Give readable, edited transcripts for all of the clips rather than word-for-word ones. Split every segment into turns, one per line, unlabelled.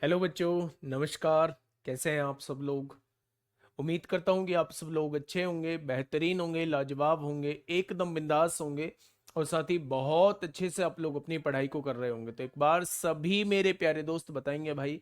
Hello बच्चों, नमस्कार। कैसे हैं आप सब लोग? उम्मीद करता हूं कि आप सब लोग अच्छे होंगे, बेहतरीन होंगे, लाजवाब होंगे, एकदम बिंदास होंगे और साथ ही बहुत अच्छे से आप लोग अपनी पढ़ाई को कर रहे होंगे। तो एक बार सभी मेरे प्यारे दोस्त बताएंगे भाई,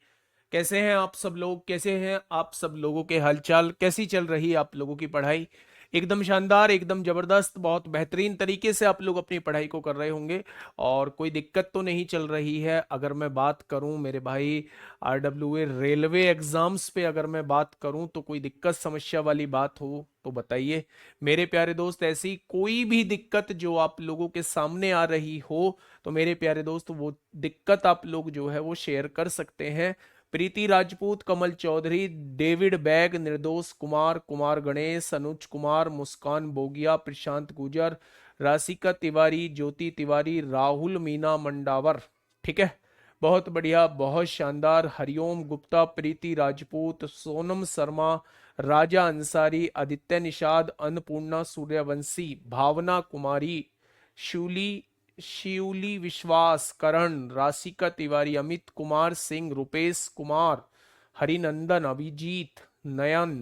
कैसे हैं आप सब लोग? कैसे हैं आप सब लोगों के हालचाल? कैसी चल रही है आप लोगों की पढ़ाई? एकदम शानदार, एकदम जबरदस्त, बहुत बेहतरीन तरीके से आप लोग अपनी पढ़ाई को कर रहे होंगे और कोई दिक्कत तो नहीं चल रही है। अगर मैं बात करूं मेरे भाई, आरडब्ल्यूए रेलवे एग्जाम्स पे अगर मैं बात करूं तो कोई दिक्कत समस्या वाली बात हो तो बताइए मेरे प्यारे दोस्त। ऐसी कोई भी दिक्कत जो आप लोगों के सामने आ रही हो तो मेरे प्यारे दोस्त वो दिक्कत आप लोग जो है वो शेयर कर सकते हैं। प्रीति राजपूत, कमल चौधरी, डेविड बैग, निर्दोष कुमार, कुमार गणेश, अनुज कुमार, मुस्कान बोगिया, प्रशांत गुजर, राशिका तिवारी, ज्योति तिवारी, राहुल मीना मंडावर। ठीक है, बहुत बढ़िया, बहुत शानदार। हरिओम गुप्ता, प्रीति राजपूत, सोनम शर्मा, राजा अंसारी, आदित्य निषाद, अन्नपूर्णा सूर्यवंशी, भावना कुमारी, शूली शिवली विश्वास, करण, राशिका तिवारी, अमित कुमार सिंह, रुपेश कुमार, हरिनंदन, अभिजीत, नयन।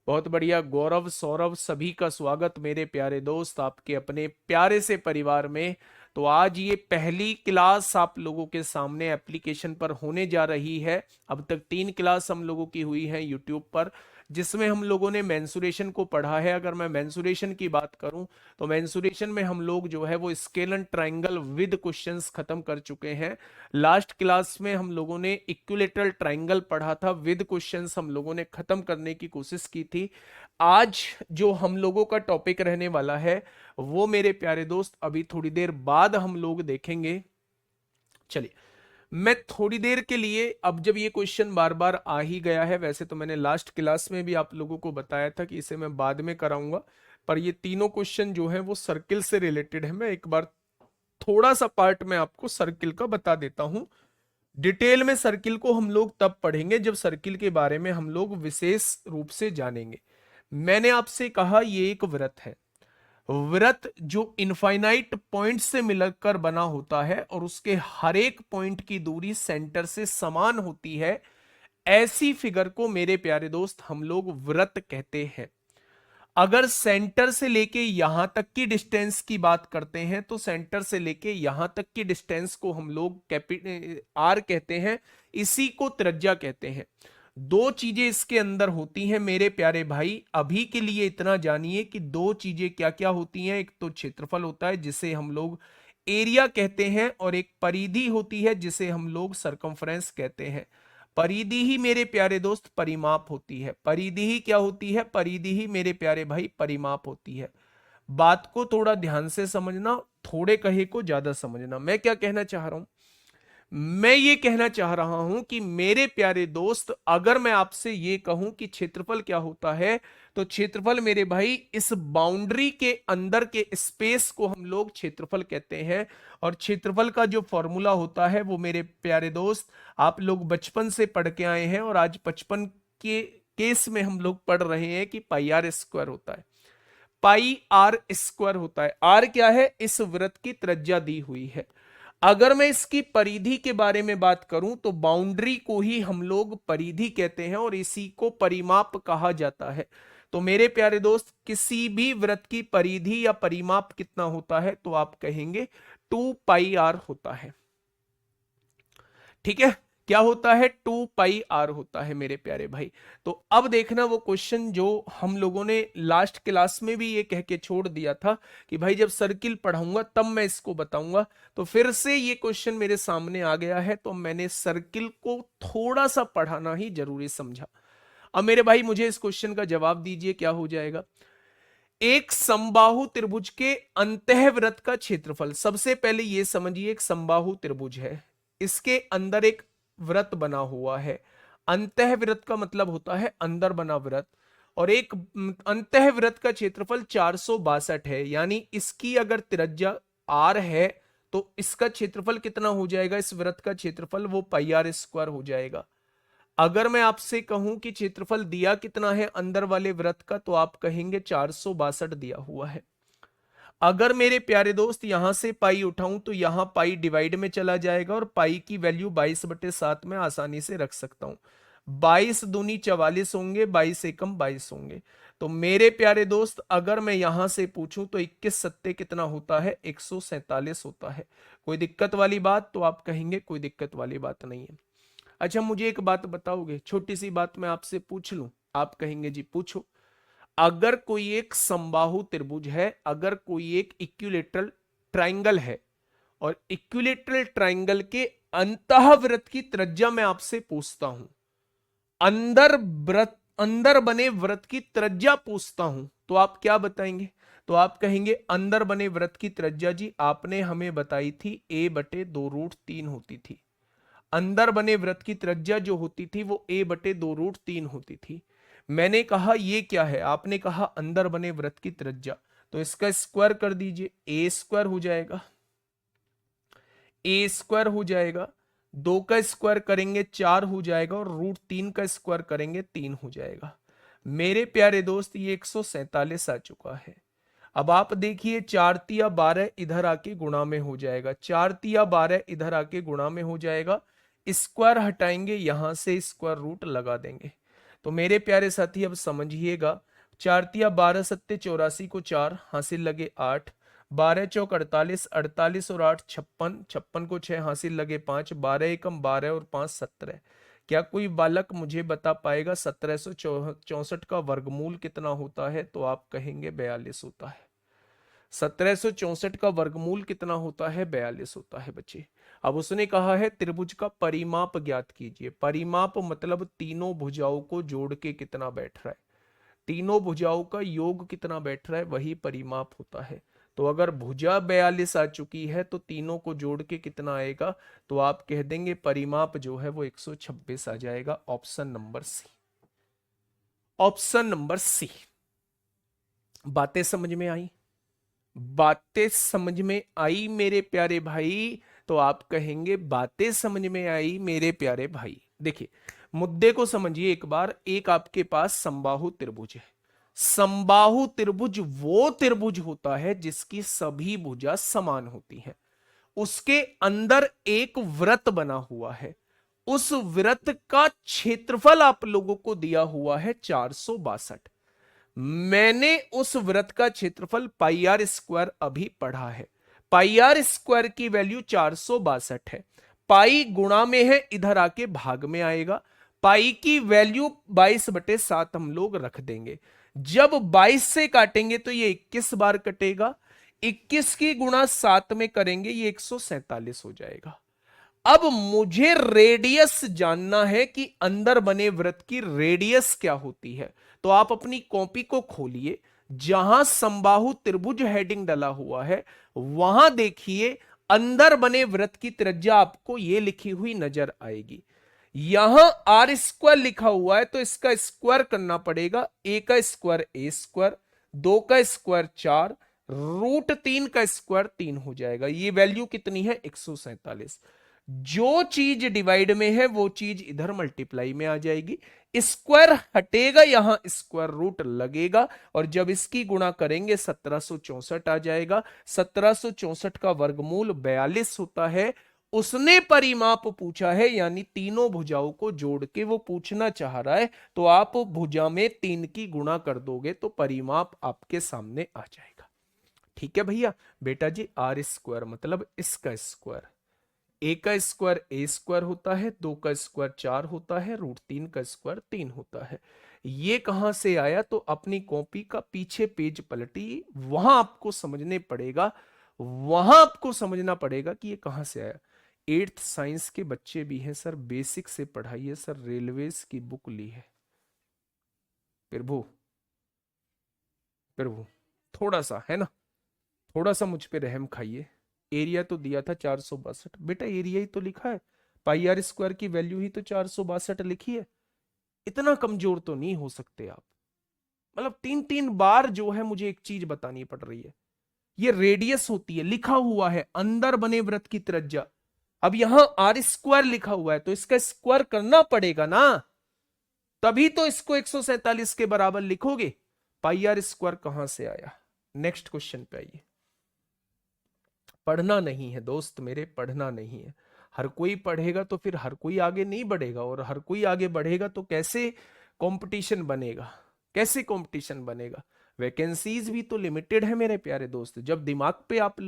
बहुत बढ़िया, गौरव, सौरभ, सभी का स्वागत मेरे प्यारे दोस्त आपके अपने प्यारे से परिवार में। तो आज ये पहली क्लास आप लोगों के सामने एप्लीकेशन पर होने जा रही है। अब तक 3 क्लास हम लोगों की हुई है यूट्यूब पर, जिसमें हम लोगों ने मेंसुरेशन को पढ़ा है। अगर मैं मेंसुरेशन की बात करूं तो मेंसुरेशन में हम लोग जो है वो scale and triangle with questions खत्म कर चुके हैं। लास्ट क्लास में हम लोगों ने इक्विलेटरल ट्राइंगल पढ़ा था, विद क्वेश्चंस हम लोगों ने खत्म करने की कोशिश की थी। आज जो हम लोगों का टॉपिक रहने वाला है वो मेरे प्यारे दोस्त अभी थोड़ी देर बाद हम लोग देखेंगे। चलिए, मैं थोड़ी देर के लिए, अब जब ये क्वेश्चन बार बार आ ही गया है, वैसे तो मैंने लास्ट क्लास में भी आप लोगों को बताया था कि इसे मैं बाद में कराऊंगा, पर ये तीनों क्वेश्चन जो है वो सर्किल से रिलेटेड है। मैं एक बार थोड़ा सा पार्ट में आपको सर्किल का बता देता हूं। डिटेल में सर्किल को हम लोग तब पढ़ेंगे जब सर्किल के बारे में हम लोग विशेष रूप से जानेंगे। मैंने आपसे कहा ये एक वृत्त है। वृत्त जो इनफाइनाइट पॉइंट से मिलकर बना होता है और उसके हर एक पॉइंट की दूरी सेंटर से समान होती है, ऐसी फिगर को मेरे प्यारे दोस्त हम लोग वृत्त कहते हैं। अगर सेंटर से लेके यहां तक की डिस्टेंस की बात करते हैं तो सेंटर से लेके यहां तक की डिस्टेंस को हम लोग कैपिटल आर कहते हैं, इसी को त्रिज्या कहते हैं। दो चीजें इसके अंदर होती हैं मेरे प्यारे भाई, अभी के लिए इतना जानिए कि दो चीजें क्या क्या होती हैं। एक तो क्षेत्रफल होता है जिसे हम लोग एरिया कहते हैं, और एक परिधि होती है जिसे हम लोग सरकमफ्रेंस कहते हैं। परिधि ही मेरे प्यारे दोस्त परिमाप होती है। परिधि ही क्या होती है? परिधि ही मेरे प्यारे भाई परिमाप होती है। बात को थोड़ा ध्यान से समझना, थोड़े कहे को ज्यादा समझना। मैं क्या कहना चाह रहा हूं? मैं ये कहना चाह रहा हूं कि मेरे प्यारे दोस्त, अगर मैं आपसे ये कहूं कि क्षेत्रफल क्या होता है, तो क्षेत्रफल मेरे भाई इस बाउंड्री के अंदर के स्पेस को हम लोग क्षेत्रफल कहते हैं। और क्षेत्रफल का जो फॉर्मूला होता है वो मेरे प्यारे दोस्त आप लोग बचपन से पढ़ के आए हैं, और आज 55 के केस में हम लोग पढ़ रहे हैं कि पाई आर स्क्वायर होता है। पाई आर स्क्वायर होता है। आर क्या है? इस वृत्त की त्रिज्या दी हुई है। अगर मैं इसकी परिधि के बारे में बात करूं तो बाउंड्री को ही हम लोग परिधि कहते हैं और इसी को परिमाप कहा जाता है। तो मेरे प्यारे दोस्त, किसी भी वृत्त की परिधि या परिमाप कितना होता है तो आप कहेंगे 2 पाई आर होता है। ठीक है, क्या होता है? 2 पाई आर होता है मेरे प्यारे भाई। तो अब देखना वो क्वेश्चन जो हम लोगों ने लास्ट क्लास में भी ये कह के छोड़ दिया था कि भाई जब सर्किल पढ़ाऊंगा तब मैं इसको बताऊंगा। तो फिर से ये क्वेश्चन मेरे सामने आ गया है, तो मैंने सर्किल को थोड़ा सा पढ़ाना ही जरूरी समझा। अब मेरे भाई मुझे इस क्वेश्चन का जवाब दीजिए, क्या हो जाएगा? एक समबाहु त्रिभुज के अंतःवृत्त का क्षेत्रफल, सबसे पहले ये समझिए एक समबाहु त्रिभुज है, इसके अंदर एक वृत्त बना हुआ है। अंतःवृत्त का मतलब होता है अंदर बना वृत्त, और एक अंतःवृत्त का क्षेत्रफल 462 है, यानी इसकी अगर त्रिज्या आर है तो इसका क्षेत्रफल कितना हो जाएगा? इस वृत्त का क्षेत्रफल वो पाई आर स्क्वायर हो जाएगा। अगर मैं आपसे कहूं कि क्षेत्रफल दिया कितना है अंदर वाले वृत्त का, तो आप कहेंगे 462 दिया हुआ है। अगर मेरे प्यारे दोस्त यहां से पाई उठाऊं तो यहां पाई डिवाइड में चला जाएगा और पाई की वैल्यू 22/7 में आसानी से रख सकता हूं। 22 दूनी 44 होंगे, 22 एकम 22 होंगे। तो मेरे प्यारे दोस्त अगर मैं यहां से पूछूं तो 21 सत्ते कितना होता है, 147 होता है। कोई दिक्कत वाली बात? तो आप कहेंगे कोई दिक्कत वाली बात नहीं है। अच्छा मुझे एक बात बताओगे, छोटी सी बात मैं आपसे पूछ लूं? आप कहेंगे जी पूछो। अगर कोई एक समबाहु त्रिभुज है, अगर कोई एक इक्विलेटरल ट्राइंगल है और इक्विलेटरल ट्राइंगल के अंतःवृत्त की त्रिज्या मैं आपसे पूछता हूं, अंदर बने वृत्त की त्रिज्या पूछता हूं, तो आप क्या बताएंगे? तो आप कहेंगे अंदर बने वृत्त की त्रिज्या जी आपने हमें बताई थी a/2√3 होती थी। अंदर बने वृत्त की त्रिज्या जो होती थी वो a/2√3 होती थी। मैंने कहा ये क्या है? आपने कहा अंदर बने वृत्त की त्रिज्या, तो इसका स्क्वायर कर दीजिए, a स्क्वायर हो जाएगा, a स्क्वायर हो जाएगा, 2 का स्क्वायर करेंगे 4 हो जाएगा और √3 का स्क्वायर करेंगे 3 हो जाएगा। मेरे प्यारे दोस्त ये 147 आ चुका है। अब आप देखिए 4 तिया 12 इधर आके गुणा में हो जाएगा, 4 तिया 12 इधर आके गुणा में हो जाएगा। स्क्वायर हटाएंगे, यहां से स्क्वायर रूट लगा देंगे। तो मेरे प्यारे साथी अब समझिएगा, 4 तिया 12 सत्ते 84 को 4 हासिल लगे 8, 12 चौक 48, 48 और 8 56, 56 को 6 हासिल लगे 5, 12 एकम 12 और 5 17। क्या कोई बालक मुझे बता पाएगा 1764 का वर्गमूल कितना होता है? तो आप कहेंगे 42 होता है। 1764 का वर्गमूल कितना होता है? 42 होता है बच्चे। अब उसने कहा है त्रिभुज का परिमाप ज्ञात कीजिए। परिमाप मतलब तीनों भुजाओं को जोड़ के कितना बैठ रहा है, तीनों भुजाओं का योग कितना बैठ रहा है, वही परिमाप होता है। तो अगर भुजा 42 आ चुकी है तो तीनों को जोड़ के कितना आएगा? तो आप कह देंगे परिमाप जो है वो 126 आ जाएगा। Option number C, option number C. बातें समझ में आई? बातें समझ में आई मेरे प्यारे भाई? तो आप कहेंगे बातें समझ में आई मेरे प्यारे भाई। देखिए मुद्दे को समझिए एक बार। एक आपके पास समबाहु त्रिभुज है। समबाहु त्रिभुज वो त्रिभुज होता है जिसकी सभी भुजा समान होती हैं। उसके अंदर एक वृत्त बना हुआ है, उस वृत्त का क्षेत्रफल आप लोगों को दिया हुआ है 462। मैंने उस वृत्त का क्षेत्रफल पाई आर स्क्वायर अभी पढ़ा है। पाई आर स्क्वायर की वैल्यू 462 है। पाई गुणा में है, इधर आके भाग में आएगा। पाई की वैल्यू 22/7 हम लोग रख देंगे। जब 22 से काटेंगे तो ये 21 बार कटेगा। 21 की गुणा 7 में करेंगे ये 147 हो जाएगा। अब मुझे रेडियस जानना है कि अंदर बने वृत्त की रेडियस क्या होती है। तो आप अपनी कॉपी को खोलिए, जहां समबाहु त्रिभुज हेडिंग डला हुआ है वहां देखिए अंदर बने वृत्त की त्रिज्या आपको यह लिखी हुई नजर आएगी। यहां आर स्क्वायर लिखा हुआ है तो इसका स्क्वायर करना पड़ेगा। ए का स्क्वायर ए स्क्वायर, 2 का स्क्वायर 4, √3 का स्क्वायर 3 हो जाएगा। ये वैल्यू कितनी है? 147। जो चीज डिवाइड में है वो चीज इधर मल्टीप्लाई में आ जाएगी। स्क्वायर हटेगा, यहां स्क्वायर रूट लगेगा और जब इसकी गुणा करेंगे 1764 आ जाएगा। 1764 का वर्गमूल 42 होता है। उसने परिमाप पूछा है, यानी तीनों भुजाओं को जोड़ के वो पूछना चाह रहा है। तो आप भुजा में 3 की गुणा कर दोगे तो परिमाप आपके सामने आ जाएगा। ठीक है भैया। बेटा जी आर स्क्वायर मतलब इसका स्क्वायर, ए का स्क्वायर ए स्क्वायर होता है, 2 का स्क्वायर 4 होता है, √3 का स्क्वायर 3 होता है। ये कहां से आया? तो अपनी कॉपी का पीछे पेज पलटी, वहां आपको समझने पड़ेगा, वहां आपको समझना पड़ेगा कि ये कहां से आया। 8th साइंस के बच्चे भी हैं सर, बेसिक से पढ़ाइए सर, रेलवेज की बुक ली है। प्रभु प्रभु थोड़ा सा है ना, थोड़ा सा मुझ पे रहम खाइए। एरिया तो दिया था 462, बेटा एरिया ही तो लिखा है, पाई आर स्क्वायर की वैल्यू ही तो 462 लिखी है। इतना कमजोर तो नहीं हो सकते आप। मतलब 3 बार जो है मुझे एक चीज बतानी पड़ रही है। ये रेडियस होती है, लिखा हुआ है अंदर बने वृत्त की त्रिज्या। अब यहां आर स्क्वायर लिखा हुआ है तो इसका स्क्वायर करना पड़ेगा ना, तभी तो इसको 147 के बराबर लिखोगे। पाई आर स्क्वायर कहां से आया? नेक्स्ट क्वेश्चन पे आइए। पढ़ना नहीं है दोस्त मेरे, पढ़ना नहीं है। हर कोई पढ़ेगा तो फिर हर कोई आगे नहीं बढ़ेगा, और हर कोई आगे बढ़ेगा तो कैसे कंपटीशन बनेगा, कैसे कंपटीशन बनेगा। वैकेंसीज भी तो लिमिटेड है मेरे प्यारे दोस्त। जब दिमाग पे आप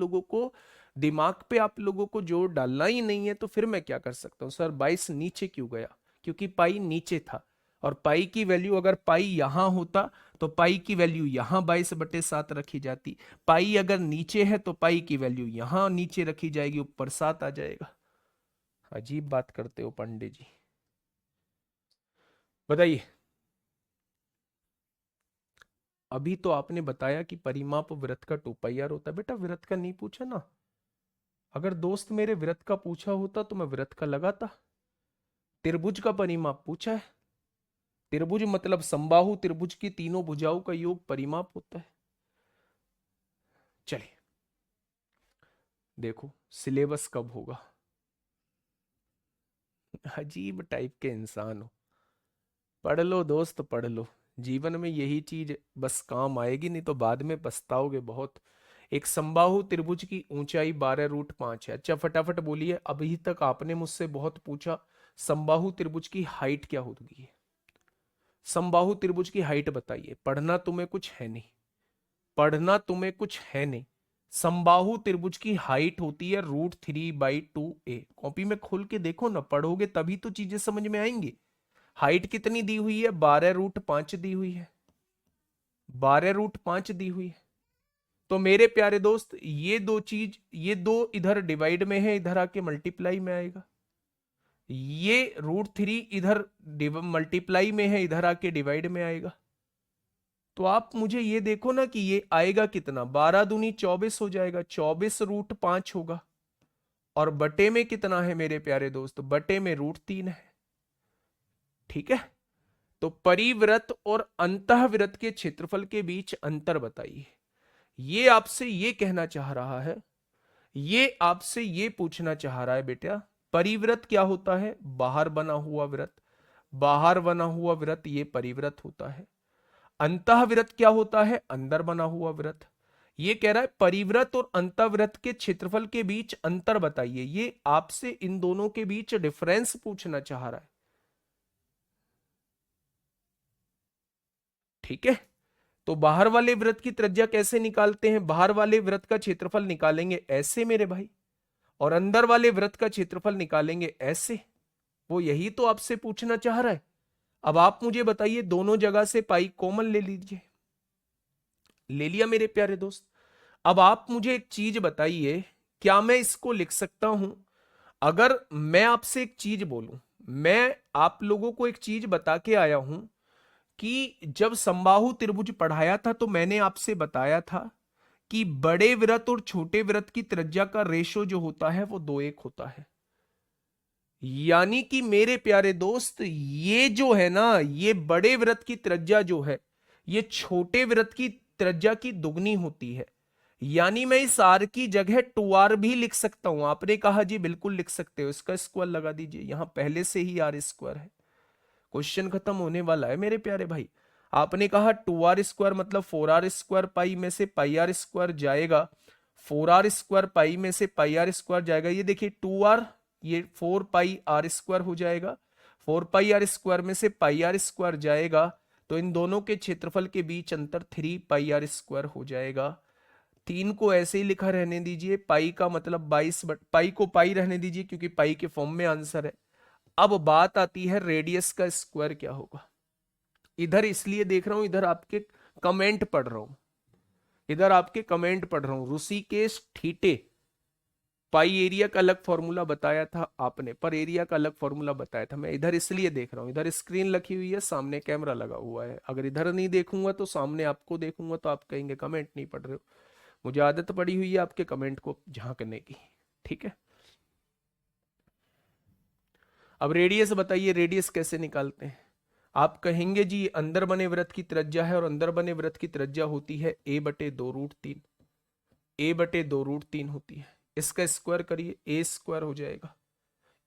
लोगों को जोर डालना ही नहीं है तो फिर मैं क्या कर सकता हूँ। सर 22 नीचे क्यों गया? क्योंकि पाई नीचे था, और पाई की वैल्यू अगर पाई यहां होता तो पाई की वैल्यू यहां 22/7 रखी जाती। पाई अगर नीचे है तो पाई की वैल्यू यहां नीचे रखी जाएगी, ऊपर 7 आ जाएगा। अजीब बात करते हो पंडित जी, बताइए। अभी तो आपने बताया कि परिमाप वृत्त का 2πr होता है। बेटा वृत्त का नहीं पूछा ना। अगर दोस्त मेरे वृत्त का पूछा होता तो मैं वृत्त का लगाता। त्रिभुज का परिमाप पूछा है। त्रिभुज मतलब समबाहु त्रिभुज की तीनों भुजाओं का योग परिमाप होता है। चलिए देखो सिलेबस कब होगा। अजीब टाइप के इंसान हो। पढ़ लो दोस्त पढ़ लो, जीवन में यही चीज बस काम आएगी, नहीं तो बाद में पछताओगे बहुत। एक समबाहु त्रिभुज की ऊंचाई 12√5 है। अच्छा फटाफट बोलिए, अभी तक आपने मुझसे बहुत पूछा समबाहु त्रिभुज की हाइट क्या होगी। समबाहु त्रिभुज की हाइट बताइए। पढ़ना तुम्हें कुछ है नहीं, पढ़ना तुम्हें कुछ है नहीं। समबाहु त्रिभुज की हाइट होती है √3/2a। कॉपी में खोल के देखो ना, पढ़ोगे तभी तो चीजें समझ में आएंगी। हाइट कितनी दी हुई है? 12√5 दी हुई है, 12√5 दी हुई है। तो मेरे प्यारे दोस्त ये दो चीज, ये दो इधर डिवाइड में है, इधर आके मल्टीप्लाई में आएगा। ये √3 इधर मल्टीप्लाई में है, इधर आके डिवाइड में आएगा। तो आप मुझे ये देखो ना कि ये आएगा कितना, 12×2 = 24 हो जाएगा, 24√5 होगा। और बटे में कितना है मेरे प्यारे दोस्त? बटे में √3 है। ठीक है, तो परिवृत्त और अंतःवृत्त के क्षेत्रफल के बीच अंतर बताइए। ये आपसे ये कहना चाह रहा है, ये आपसे ये पूछना चाह रहा है बेटा, परिवृत्त क्या होता है? बाहर बना हुआ वृत्त, बाहर बना हुआ वृत्त ये परिवृत्त होता है। अंतःवृत्त क्या होता है? अंदर बना हुआ वृत्त। ये कह रहा है परिवृत्त और अंतःवृत्त के क्षेत्रफल के बीच अंतर बताइए। ये आपसे इन दोनों के बीच डिफरेंस पूछना चाह रहा है। ठीक है, तो बाहर वाले वृत्त की त्रिज्या कैसे निकालते हैं? बाहर वाले वृत्त का क्षेत्रफल निकालेंगे ऐसे मेरे भाई, और अंदर वाले वृत्त का क्षेत्रफल निकालेंगे ऐसे। वो यही तो आपसे पूछना चाह रहा है। अब आप मुझे बताइए, दोनों जगह से पाई कॉमन ले लीजिए। ले लिया मेरे प्यारे दोस्त। अब आप मुझे एक चीज बताइए, क्या मैं इसको लिख सकता हूं? अगर मैं आपसे एक चीज बोलूं, मैं आप लोगों को एक चीज बता के आया हूं कि जब समबाहु त्रिभुज पढ़ाया था तो मैंने आपसे बताया था कि बड़े वृत्त और छोटे वृत्त की त्रिज्या का रेशो जो होता है वो 2:1 होता है। यानी कि मेरे प्यारे दोस्त ये जो है ना, ये बड़े वृत्त की त्रिज्या जो है ये छोटे वृत्त की त्रिज्या की दुगनी होती है। यानी मैं इस आर की जगह 2r भी लिख सकता हूं। आपने कहा जी बिल्कुल लिख सकते हो, इसका स्क्वायर लगा दीजिए, यहां पहले से ही r² है। क्वेश्चन खत्म होने वाला है मेरे प्यारे भाई। आपने कहा 2r² मतलब 4r² पाई में से πr² जाएगा, 4r² पाई में से πr² जाएगा। ये देखिए 2r, ये 4πr² हो जाएगा, 4πr² में से πr² जाएगा, तो इन दोनों के क्षेत्रफल के बीच अंतर 3πr² हो जाएगा। 3 को ऐसे ही लिखा रहने दीजिए, पाई का मतलब 22, पाई को पाई रहने दीजिए क्योंकि पाई के फॉर्म में आंसर है। अब बात आती है रेडियस का स्क्वायर क्या होगा। इधर इसलिए देख रहा हूं, इधर आपके कमेंट पढ़ रहा हूं, इधर आपके कमेंट पढ़ रहा हूं। ऋषिकेश ठीटे, पाई एरिया का अलग फॉर्मूला बताया था आपने, पर एरिया का अलग फॉर्मूला बताया था। मैं इधर इसलिए देख रहा हूं, इधर स्क्रीन रखी हुई है, सामने कैमरा लगा हुआ है। अगर इधर नहीं देखूंगा तो सामने आपको देखूंगा तो आप कहेंगे कमेंट नहीं पढ़ रहे हो। मुझे आदत पड़ी हुई है आपके कमेंट को झांकने की। ठीक है, अब रेडियस बताइए, रेडियस कैसे निकालते हैं? आप कहेंगे जी अंदर बने वृत्त की त्रिज्या है, और अंदर बने वृत्त की त्रिज्या होती है a/2√3, a/2√3 होती है। इसका स्क्वायर करिए, a² हो जाएगा,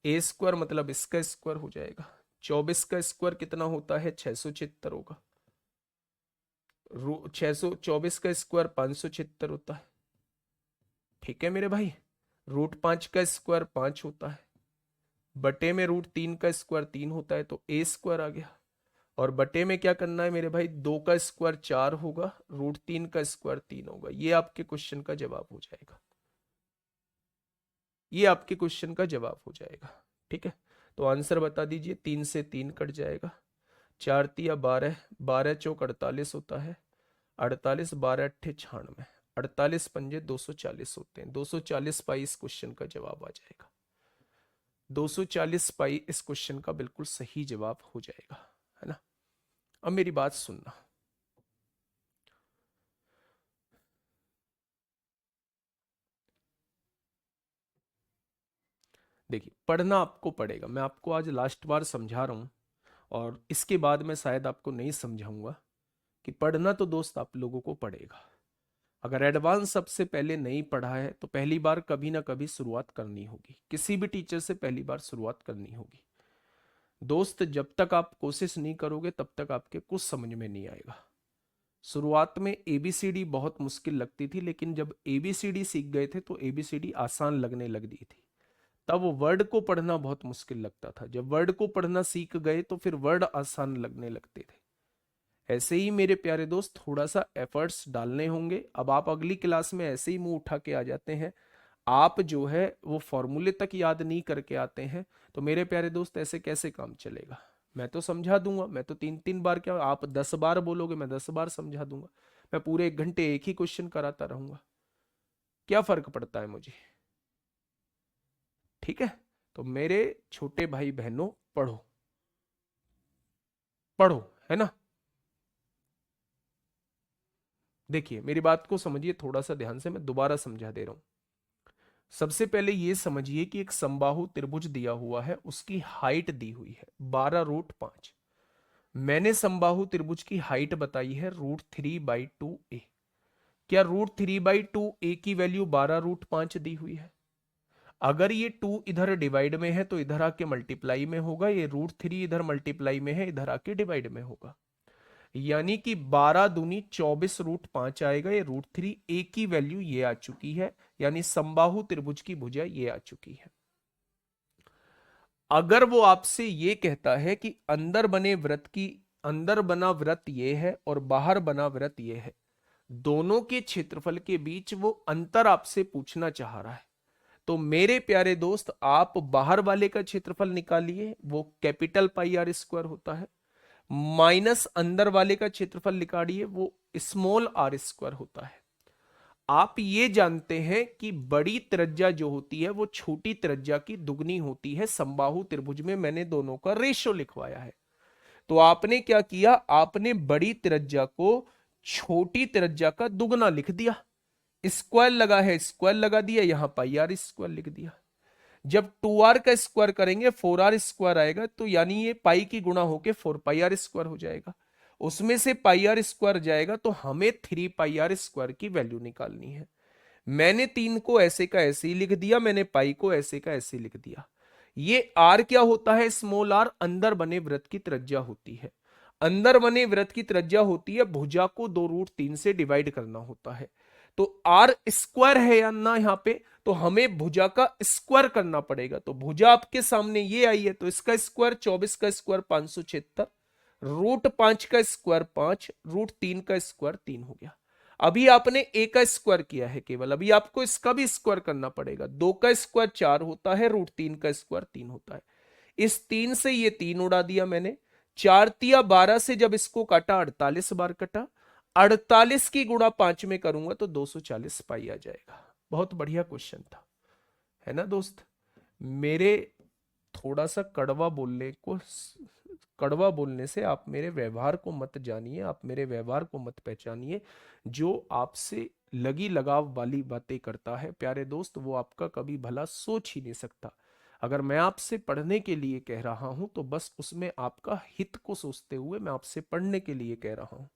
a² मतलब इसका स्क्वायर हो जाएगा। 24 का स्क्वायर कितना होता है? 676 होगा। 624 का स्क्वायर 576 होता है। ठीक है मेरे भाई, रूट 5 का स्क्वायर 5 होता है, बटे में रूट 3 का स्क्वायर 3 होता है, तो ए स्क्वायर आ गया। और बटे में क्या करना है मेरे भाई, 2 का स्क्वायर 4 होगा, रूट 3 का स्क्वायर 3 होगा। ये आपके क्वेश्चन का जवाब हो जाएगा, ये आपके क्वेश्चन का जवाब हो जाएगा। ठीक है, तो आंसर बता दीजिए। 3 से 3 कट जाएगा, 4 तिया 12, 12 चौक 48 होता है, 48 12 अट्ठे 96, 48 पंजे 240 होते हैं। 240 पाई इस क्वेश्चन का जवाब आ जाएगा। 240 पाई इस क्वेश्चन का बिल्कुल सही जवाब हो जाएगा, है ना। अब मेरी बात सुनना, देखिए पढ़ना आपको पड़ेगा। मैं आपको आज लास्ट बार समझा रहा हूं, और इसके बाद मैं शायद आपको नहीं समझाऊंगा कि पढ़ना तो दोस्त आप लोगों को पड़ेगा। अगर एडवांस सबसे पहले नहीं पढ़ा है तो पहली बार कभी ना कभी शुरुआत करनी होगी, किसी भी टीचर से पहली बार शुरुआत करनी होगी। दोस्त जब तक आप कोशिश नहीं करोगे तब तक आपके कुछ समझ में नहीं आएगा। शुरुआत में एबीसीडी बहुत मुश्किल लगती थी, लेकिन जब एबीसीडी सीख गए थे तो एबीसीडी आसान लगने लग गई थी। तब वो वर्ड को पढ़ना बहुत मुश्किल लगता था, जब वर्ड को पढ़ना सीख गए तो फिर वर्ड आसान लगने लगते थे। ऐसे ही मेरे प्यारे दोस्त थोड़ा सा एफर्ट्स डालने होंगे। अब आप अगली क्लास में ऐसे ही मुंह उठा के आ जाते हैं, आप जो है वो फॉर्मूले तक याद नहीं करके आते हैं, तो मेरे प्यारे दोस्त ऐसे कैसे काम चलेगा। मैं तो समझा दूंगा, मैं तो 3 3 बार, क्या आप 10 बार बोलोगे, मैं 10 बार समझा दूंगा। मैं पूरे 1 घंटे एक ही क्वेश्चन कराता रहूंगा, क्या फर्क पड़ता है मुझे। ठीक है, तो मेरे छोटे भाई बहनों पढ़ो, पढ़ो, है ना। देखिए मेरी बात को समझिए थोड़ा सा ध्यान से, मैं दोबारा समझा दे रहा हूं। सबसे पहले ये समझिए कि एक समबाहु त्रिभुज दिया हुआ है, उसकी हाइट दी हुई है 12√5। मैंने समबाहु त्रिभुज की हाइट बताई है √3/2a। क्या √3/2a की वैल्यू 12√5 दी हुई है? अगर ये 2 इधर डिवाइड में है तो इधर आके मल्टीप्लाई में होगा, ये √3 इधर मल्टीप्लाई में है, इधर आके डिवाइड में होगा। यानी कि 12 दूनी 24√5 आएगा, ये √3, ए की वैल्यू ये आ चुकी है, यानी समबाहु त्रिभुज की भुजा ये आ चुकी है। अगर वो आपसे ये कहता है कि अंदर बना वृत्त ये है और बाहर बना वृत्त ये है, दोनों के क्षेत्रफल के बीच वो अंतर आपसे पूछना चाह रहा है, तो मेरे प्यारे दोस्त आप बाहर वाले का क्षेत्रफल निकालिए, वो कैपिटल पाई आर स्क्वायर होता है, माइनस अंदर वाले का क्षेत्रफल निकालिए, वो स्मॉल आर स्क्वायर होता है। आप ये जानते हैं कि बड़ी त्रिज्या जो होती है वो छोटी त्रिज्या की दुगनी होती है। समबाहु त्रिभुज में मैंने दोनों का रेशो लिखवाया है, तो आपने क्या किया, आपने बड़ी त्रिज्या को छोटी त्रिज्या का दुगना लिख दिया। स्क्वायर लगा है, स्क्वायर लगा दिया, यहां पाई आर स्क्वायर लिख दिया। जब 2r का स्क्वायर करेंगे 4r स्क्वायर आएगा, तो यानी ये पाई की गुणा होके 4 पाई आर स्क्वायर हो जाएगा। उसमें से पाई आर स्क्वायर जाएगा, तो हमें 3 पाई आर स्क्वायर की वैल्यू निकालनी है। मैंने 3 को ऐसे का ऐसे ही लिख दिया, मैंने पाई को ऐसे का ऐसे लिख दिया। ये आर क्या होता है, स्मॉल आर अंदर बने वृत्त की त्रिज्या होती है। अंदर बने वृत्त की त्रिज्या होती है, भुजा को 2√3 से डिवाइड करना होता है। तो आर स्क्वायर है या ना यहाँ पे, तो हमें भुजा का स्क्वायर करना पड़ेगा। तो भुजा आपके सामने ये आई है, तो इसका स्क्वायर 24 का स्क्वायर 576, √5 का स्क्वायर 5, √3 का स्क्वायर 3 हो गया। अभी आपने ए का स्क्वायर किया है केवल, अभी आपको इसका भी स्क्वायर करना पड़ेगा। 2 का स्क्वायर 4 होता है, √3 का स्क्वायर 3 होता है। इस 3 से ये 3 उड़ा दिया मैंने। 4 तिया 12 से जब इसको काटा 48 बार कटा, 48 की गुणा 5 में करूंगा तो 240 पाई आ जाएगा। बहुत बढ़िया क्वेश्चन था, है ना दोस्त। मेरे थोड़ा सा कड़वा बोलने से आप मेरे व्यवहार को मत जानिए, आप मेरे व्यवहार को मत पहचानिए। जो आपसे लगी लगाव वाली बातें करता है प्यारे दोस्त, वो आपका कभी भला सोच ही नहीं सकता। अगर मैं आपसे पढ़ने के लिए कह रहा हूं तो बस उसमें आपका हित को सोचते हुए मैं आपसे पढ़ने के लिए कह रहा हूं।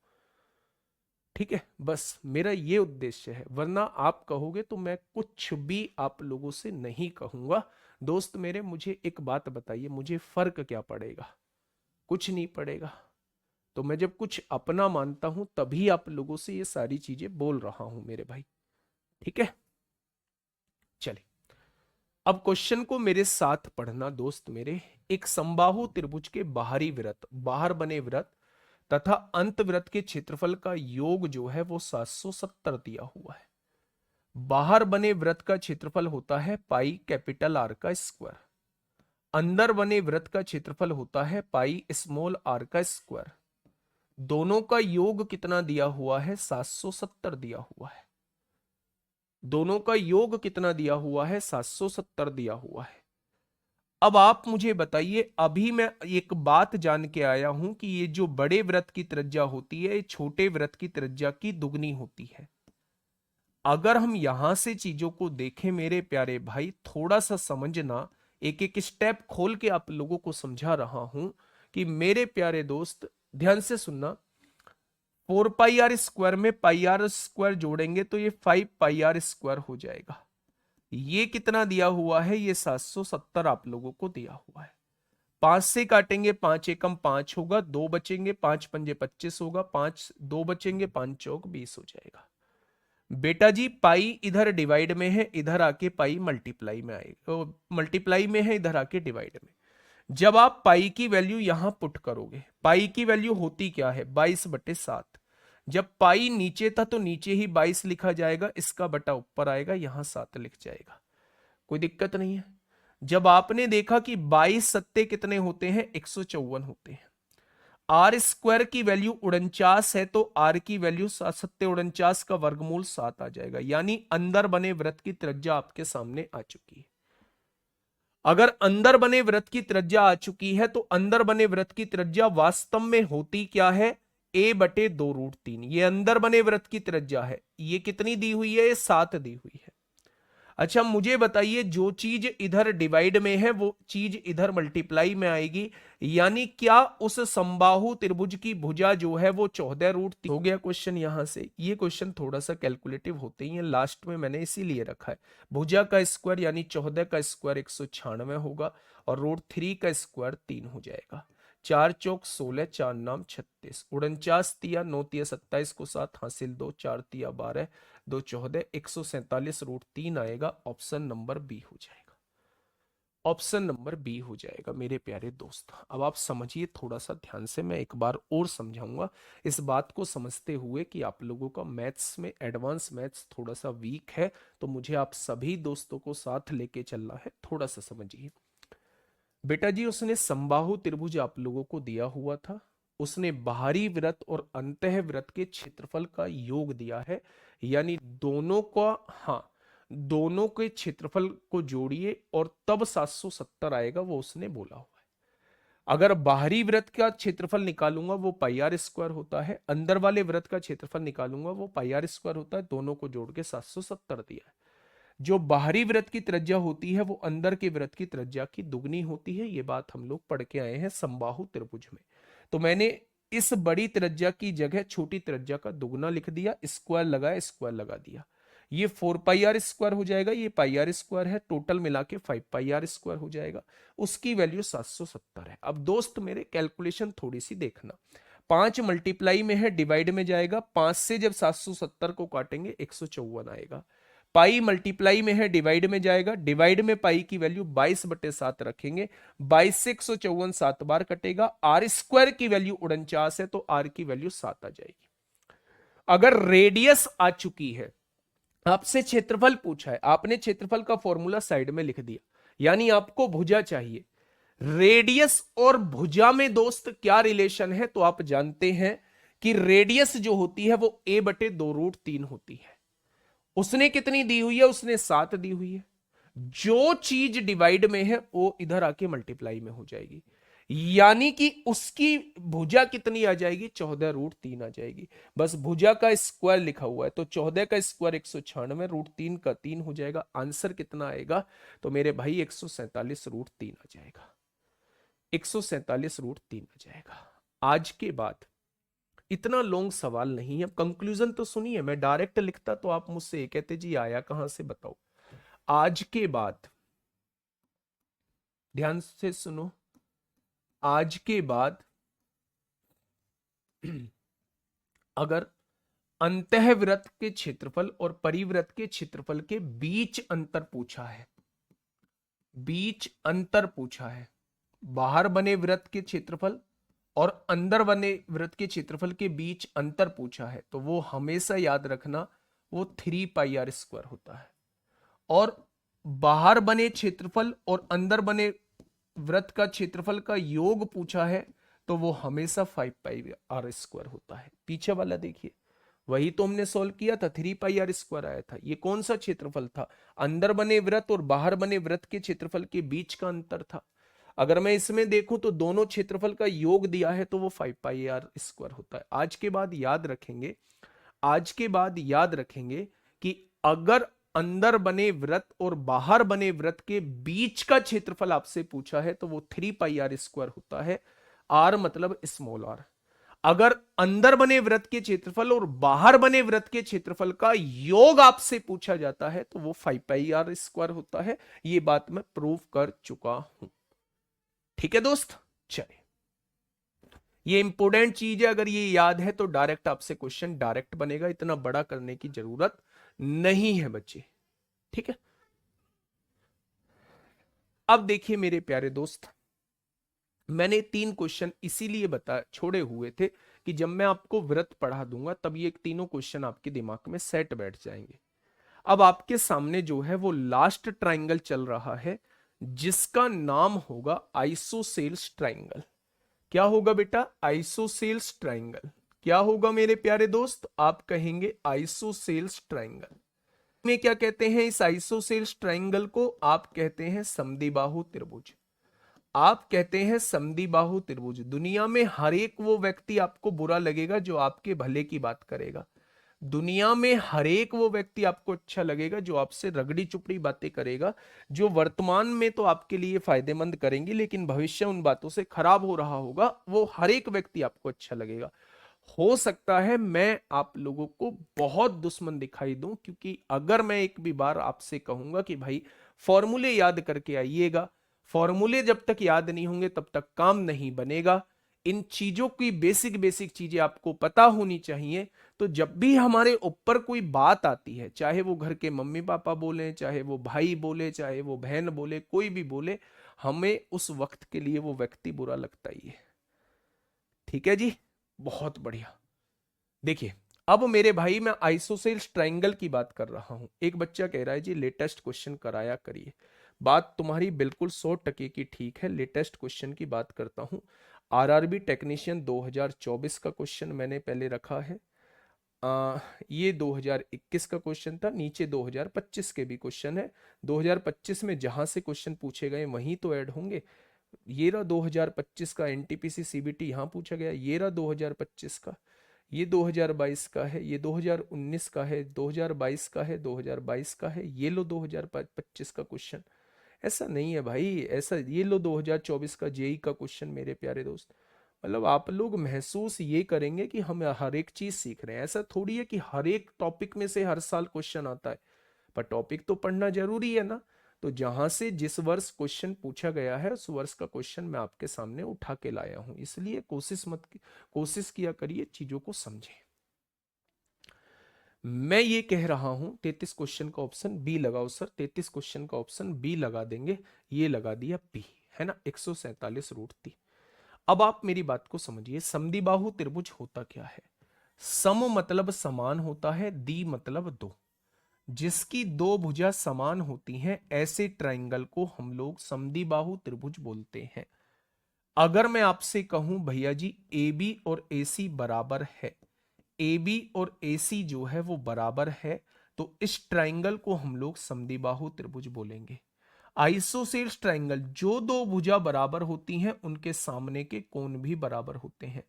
ठीक है, बस मेरा ये उद्देश्य है, वरना आप कहोगे तो मैं कुछ भी आप लोगों से नहीं कहूंगा। दोस्त मेरे, मुझे एक बात बताइए, मुझे फर्क क्या पड़ेगा? कुछ नहीं पड़ेगा। तो मैं जब कुछ अपना मानता हूं तभी आप लोगों से ये सारी चीजें बोल रहा हूं मेरे भाई। ठीक है, चलिए अब क्वेश्चन को मेरे साथ पढ़ना दोस्त मेरे। एक समबाहु त्रिभुज के बाहरी वृत्त, बाहर बने वृत्त तथा अंत वृत्त के क्षेत्रफल का योग जो है वो 770 दिया हुआ है। बाहर बने वृत्त का क्षेत्रफल होता है पाई कैपिटल आर का स्क्वायर, अंदर बने वृत्त का क्षेत्रफल होता है पाई स्मॉल आर का स्क्वायर। दोनों का योग कितना दिया हुआ है? 770 दिया हुआ है। दोनों का योग कितना दिया हुआ है? 770 दिया हुआ है। अब आप मुझे बताइए, अभी मैं एक बात जान के आया हूं कि ये जो बड़े वृत्त की त्रिज्या होती है, ये छोटे वृत्त की त्रिज्या की दुगनी होती है। अगर हम यहां से चीजों को देखें मेरे प्यारे भाई, थोड़ा सा समझना, एक एक स्टेप खोल के आप लोगों को समझा रहा हूं कि मेरे प्यारे दोस्त ध्यान से सुनना। 4 पाई आर स्क्वायर में पाई आर स्क्वायर जोड़ेंगे तो ये 5 पाई आर स्क्वायर हो जाएगा। ये कितना दिया हुआ है? ये 770 आप लोगों को दिया हुआ है। 5 से काटेंगे, 5 एकम 5 होगा, 2 बचेंगे, 5 पंजे 25 होगा, 5 2 बचेंगे, 5 चौक 20 हो जाएगा। बेटा जी पाई इधर डिवाइड में है, इधर आके पाई मल्टीप्लाई में आएगा, मल्टीप्लाई में है, इधर आके डिवाइड में। जब आप पाई की वैल्यू यहां पुट करोगे, पाई की वैल्यू होती क्या है? 22/7। जब पाई नीचे था तो नीचे ही 22 लिखा जाएगा, इसका बटा ऊपर आएगा, यहां 7 लिख जाएगा, कोई दिक्कत नहीं है। जब आपने देखा कि 22 सत्ते कितने होते हैं? 154 होते हैं। आर स्क्वायर की वैल्यू 49 है तो आर की वैल्यू 7 सत्ते 49 का वर्गमूल 7 आ जाएगा, यानी अंदर बने वृत्त की त्रिज्या आपके सामने आ चुकी है। अगर अंदर बने वृत्त की त्रिज्या आ चुकी है तो अंदर बने वृत्त की त्रिज्या वास्तव में होती क्या है? a/2√3। ये अंदर बने वृत्त की त्रिज्या है। ये कितनी दी हुई है? ये 7 दी हुई है। अच्छा मुझे बताइए, जो चीज इधर डिवाइड में है वो चीज इधर मल्टीप्लाई में आएगी, यानी क्या उस समबाहु त्रिभुज की भुजा जो है वो 14√3 हो गया। क्वेश्चन यहां से, ये क्वेश्चन थोड़ा सा कैलकुलेटिव होते ही है, लास्ट में मैंने इसीलिए रखा है। भुजा का स्क्वायर यानी 14 का स्क्वायर 196 होगा और √3 का स्क्वायर 3 हो जाएगा। 4 चौक 16, 4 नाम 36, 49 तिया 9 तिया 27 को 7 हासिल 2, 4 तिया 12, 2 14, 147√3 आएगा। ऑप्शन नंबर बी हो जाएगा। ऑप्शन नंबर बी हो जाएगा मेरे प्यारे दोस्त। अब आप समझिए थोड़ा सा ध्यान से, मैं एक बार और समझाऊंगा इस बात को समझते हुए कि आप लोगों का मैथ्स में एडवांस मैथ्स थोड़ा सा वीक है, तो मुझे आप सभी दोस्तों को साथ लेके चलना है। थोड़ा सा समझिए बेटा जी, उसने समबाहु त्रिभुज आप लोगों को दिया हुआ था, उसने बाहरी वृत्त और अंतः वृत्त के क्षेत्रफल का योग दिया है, यानी दोनों का, हाँ दोनों के क्षेत्रफल को जोड़िए और तब 770 आएगा, वो उसने बोला हुआ है। अगर बाहरी वृत्त का क्षेत्रफल निकालूंगा वो पाई आर स्क्वायर होता है, अंदर वाले वृत्त का क्षेत्रफल निकालूंगा वो पाई आर स्क्वायर होता है, दोनों को जोड़ के 770 दिया है। जो बाहरी वृत्त की त्रिज्या होती है वो अंदर के वृत्त की त्रिज्या की दुगनी होती है, ये बात हम लोग पढ़ के आए हैं समबाहु त्रिभुज में। तो मैंने इस बड़ी त्रिज्या की जगह छोटी त्रिज्या का दुगना लिख दिया, स्क्वायर लगाया, स्क्वायर लगा दिया। ये 4 पाई आर स्क्वायर हो जाएगा, ये पाई आर स्क्वायर है, टोटल मिला के 5 पाई आर स्क्वायर हो जाएगा। उसकी वैल्यू 770 है। अब दोस्त मेरे कैलकुलेशन थोड़ी सी देखना, 5 मल्टीप्लाई में है, डिवाइड में जाएगा, 5 से जब 770 को काटेंगे 154 आएगा। पाई मल्टीप्लाई में है, डिवाइड में जाएगा, डिवाइड में पाई की वैल्यू 22/7 रखेंगे, 22 से 154 7 बार कटेगा, आर स्क्वायर की वैल्यू 49 है तो आर की वैल्यू 7 आ जाएगी। अगर रेडियस आ चुकी है, आपसे क्षेत्रफल पूछा है, आपने क्षेत्रफल का फॉर्मूला साइड में लिख दिया, यानी आपको भुजा चाहिए। रेडियस और भुजा में दोस्त क्या रिलेशन है? तो आप जानते हैं कि रेडियस जो होती है वो a/2√3 होती है। उसने कितनी दी हुई है? उसने 7 दी हुई है। जो चीज डिवाइड में है वो इधर आके मल्टीप्लाई में हो जाएगी, यानी कि उसकी भुजा कितनी आ जाएगी? 14√3 आ जाएगी। बस भुजा का स्क्वायर लिखा हुआ है तो 14 का स्क्वायर 196, √3 का 3 हो जाएगा। आंसर कितना आएगा? तो मेरे भाई 147√3 आ जाएगा, 147√3 आ जाएगा। आज के बाद इतना लॉन्ग सवाल नहीं है, अब कंक्लूजन तो सुनिए, मैं डायरेक्ट लिखता तो आप मुझसे ये कहते जी आया कहां से बताओ। आज के बाद ध्यान से सुनो, आज के बाद अगर अंतःवृत्त के क्षेत्रफल और परिवृत्त के क्षेत्रफल के बीच अंतर पूछा है, बीच अंतर पूछा है, बाहर बने वृत्त के क्षेत्रफल और अंदर बने वृत्त के क्षेत्रफल के बीच अंतर पूछा है, तो वो हमेशा याद रखना वो 3πr² होता है। और बाहर बने क्षेत्रफल और अंदर बने वृत्त का क्षेत्रफल का योग पूछा है, तो वो हमेशा 5πr² होता है। पीछे वाला देखिए, वही तो हमने सॉल्व किया था, 3πr² आया था। ये कौन सा क्षेत्रफल था? अंदर बने वृत्त और बाहर बने वृत्त के क्षेत्रफल के बीच का अंतर था। अगर मैं इसमें देखूं तो दोनों क्षेत्रफल का योग दिया है, तो वो 5πr² होता है। आज के बाद याद रखेंगे, आज के बाद याद रखेंगे कि अगर अंदर बने वृत्त और बाहर बने वृत्त के बीच का क्षेत्रफल आपसे पूछा है, तो वो 3πr² होता है। आर मतलब स्मॉल आर। अगर अंदर बने वृत्त के क्षेत्रफल और बाहर बने वृत्त के क्षेत्रफल का योग आपसे पूछा जाता है, तो वो 5πr² होता है। ये बात मैं प्रूव कर चुका हूं। ठीक है दोस्त, चलिए, ये इंपॉर्टेंट चीज है। अगर ये याद है तो डायरेक्ट आपसे क्वेश्चन डायरेक्ट बनेगा, इतना बड़ा करने की जरूरत नहीं है बच्चे। ठीक है, अब देखिए मेरे प्यारे दोस्त, मैंने 3 क्वेश्चन इसीलिए बता छोड़े हुए थे कि जब मैं आपको वृत्त पढ़ा दूंगा तब ये तीनों क्वेश्चन आपके दिमाग में सेट बैठ जाएंगे। अब आपके सामने जो है वो लास्ट ट्राइंगल चल रहा है, जिसका नाम होगा आइसोसेल्स ट्राइंगल। क्या होगा बेटा? Isosceles triangle. क्या होगा मेरे प्यारे दोस्त? आप कहेंगे आइसोसेल्स ट्राइंगल। में क्या कहते हैं इस आइसोसेल्स ट्राइंगल को? आप कहते हैं समद्विबाहु त्रिभुज। आप कहते हैं समद्विबाहु त्रिभुज। दुनिया में हर एक वो व्यक्ति आपको बुरा लगेगा जो आपके भले की बात करेगा। दुनिया में हर एक वो व्यक्ति आपको अच्छा लगेगा जो आपसे रगड़ी चुपड़ी बातें करेगा, जो वर्तमान में तो आपके लिए फायदेमंद करेंगी लेकिन भविष्य उन बातों से खराब हो रहा होगा। वो हर एक व्यक्ति आपको अच्छा लगेगा। हो सकता है मैं आप लोगों को बहुत दुश्मन दिखाई दूं, क्योंकि अगर मैं एक भी बार आपसे कहूंगा कि भाई फॉर्मूले याद करके आइएगा, फॉर्मूले जब तक याद नहीं होंगे तब तक काम नहीं बनेगा। इन चीजों की बेसिक बेसिक चीजें आपको पता होनी चाहिए। तो जब भी हमारे ऊपर कोई बात आती है, चाहे वो घर के मम्मी पापा बोले, चाहे वो भाई बोले, चाहे वो बहन बोले, कोई भी बोले, हमें उस वक्त के लिए वो व्यक्ति बुरा लगता ही है। ठीक है जी, बहुत बढ़िया। देखिए, अब मेरे भाई मैं आइसोसेल्स ट्राइंगल की बात कर रहा हूं। एक बच्चा कह रहा है जी लेटेस्ट क्वेश्चन कराया करिए। बात तुम्हारी बिल्कुल 100% की ठीक है। लेटेस्ट क्वेश्चन की बात करता हूं। आरआरबी टेक्नीशियन 2024 का क्वेश्चन मैंने पहले रखा है। ये 2021 का क्वेश्चन था, नीचे 2025 के भी क्वेश्चन है। 2025 में जहां से क्वेश्चन पूछे गए वहीं तो ऐड होंगे। ये रहा 2025 का एनटीपीसी सीबीटी, यहां पूछा गया। ये रहा 2025 का, ये 2022 का है, ये 2019 का है, 2022 का है, 2022 का है, ये लो 2025 का क्वेश्चन। ऐसा नहीं है भाई, ऐसा ये लो 2024 का जेई का क्वेश्चन मेरे प्यारे दोस्त। मतलब आप लोग महसूस ये करेंगे कि हम हर एक चीज सीख रहे हैं। ऐसा थोड़ी है कि हर एक टॉपिक में से हर साल क्वेश्चन आता है, पर टॉपिक तो पढ़ना जरूरी है ना। तो जहां से जिस वर्ष क्वेश्चन पूछा गया है उस वर्ष का क्वेश्चन मैं आपके सामने उठा के लाया हूं। इसलिए कोशिश किया करिए चीजों को समझें। मैं ये कह रहा हूं 33 क्वेश्चन का ऑप्शन बी लगाओ सर। 33 क्वेश्चन का ऑप्शन बी लगा देंगे। ये लगा दिया बी, है ना। 147√3। अब आप मेरी बात को समझिए। समद्विबाहु त्रिभुज होता क्या है? सम मतलब समान होता है, दी मतलब दो। जिसकी दो भुजा समान होती हैं ऐसे ट्राइंगल को हम लोग समद्विबाहु त्रिभुज बोलते हैं। अगर मैं आपसे कहूं भैया जी ए बी और ए सी बराबर है, ए बी और ए सी जो है वो बराबर है, तो इस ट्राइंगल को हम लोग समद्विबाहु त्रिभुज बोलेंगे। आइसोसेल्स ट्राइंगल, जो दो भुजा बराबर होती हैं उनके सामने के कोण भी बराबर होते हैं।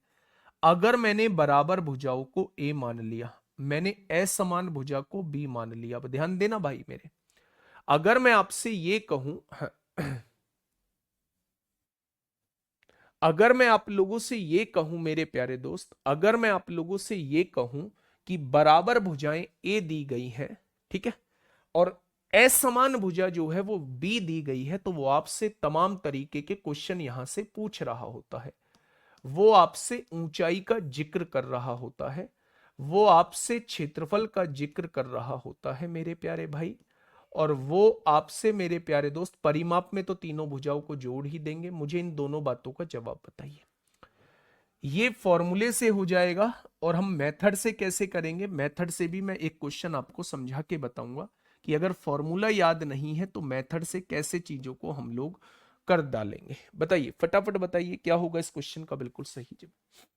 अगर मैंने बराबर भुजाओं को ए मान लिया, मैंने असमान भुजा को बी मान लिया। अब ध्यान देना भाई मेरे, अगर मैं आपसे ये कहूं अगर मैं आप लोगों से ये कहूं मेरे प्यारे दोस्त, अगर मैं आप लोगों से ये कहूं कि बराबर भुजाएं ए दी गई हैं, ठीक है, और असमान भुजा जो है वो बी दी गई है, तो वो आपसे तमाम तरीके के क्वेश्चन यहां से पूछ रहा होता है। वो आपसे ऊंचाई का जिक्र कर रहा होता है, वो आपसे क्षेत्रफल का जिक्र कर रहा होता है मेरे प्यारे भाई। और वो आपसे मेरे प्यारे दोस्त परिमाप में तो तीनों भुजाओं को जोड़ ही देंगे। मुझे इन दोनों बातों का जवाब बताइए। ये फॉर्मूले से हो जाएगा। और हम मेथड से कैसे करेंगे, मेथड से भी मैं एक क्वेश्चन आपको समझा के बताऊंगा कि अगर फॉर्मूला याद नहीं है तो मेथड से कैसे चीजों को हम लोग कर डालेंगे। बताइए फटाफट बताइए क्या होगा इस क्वेश्चन का बिल्कुल सही जवाब।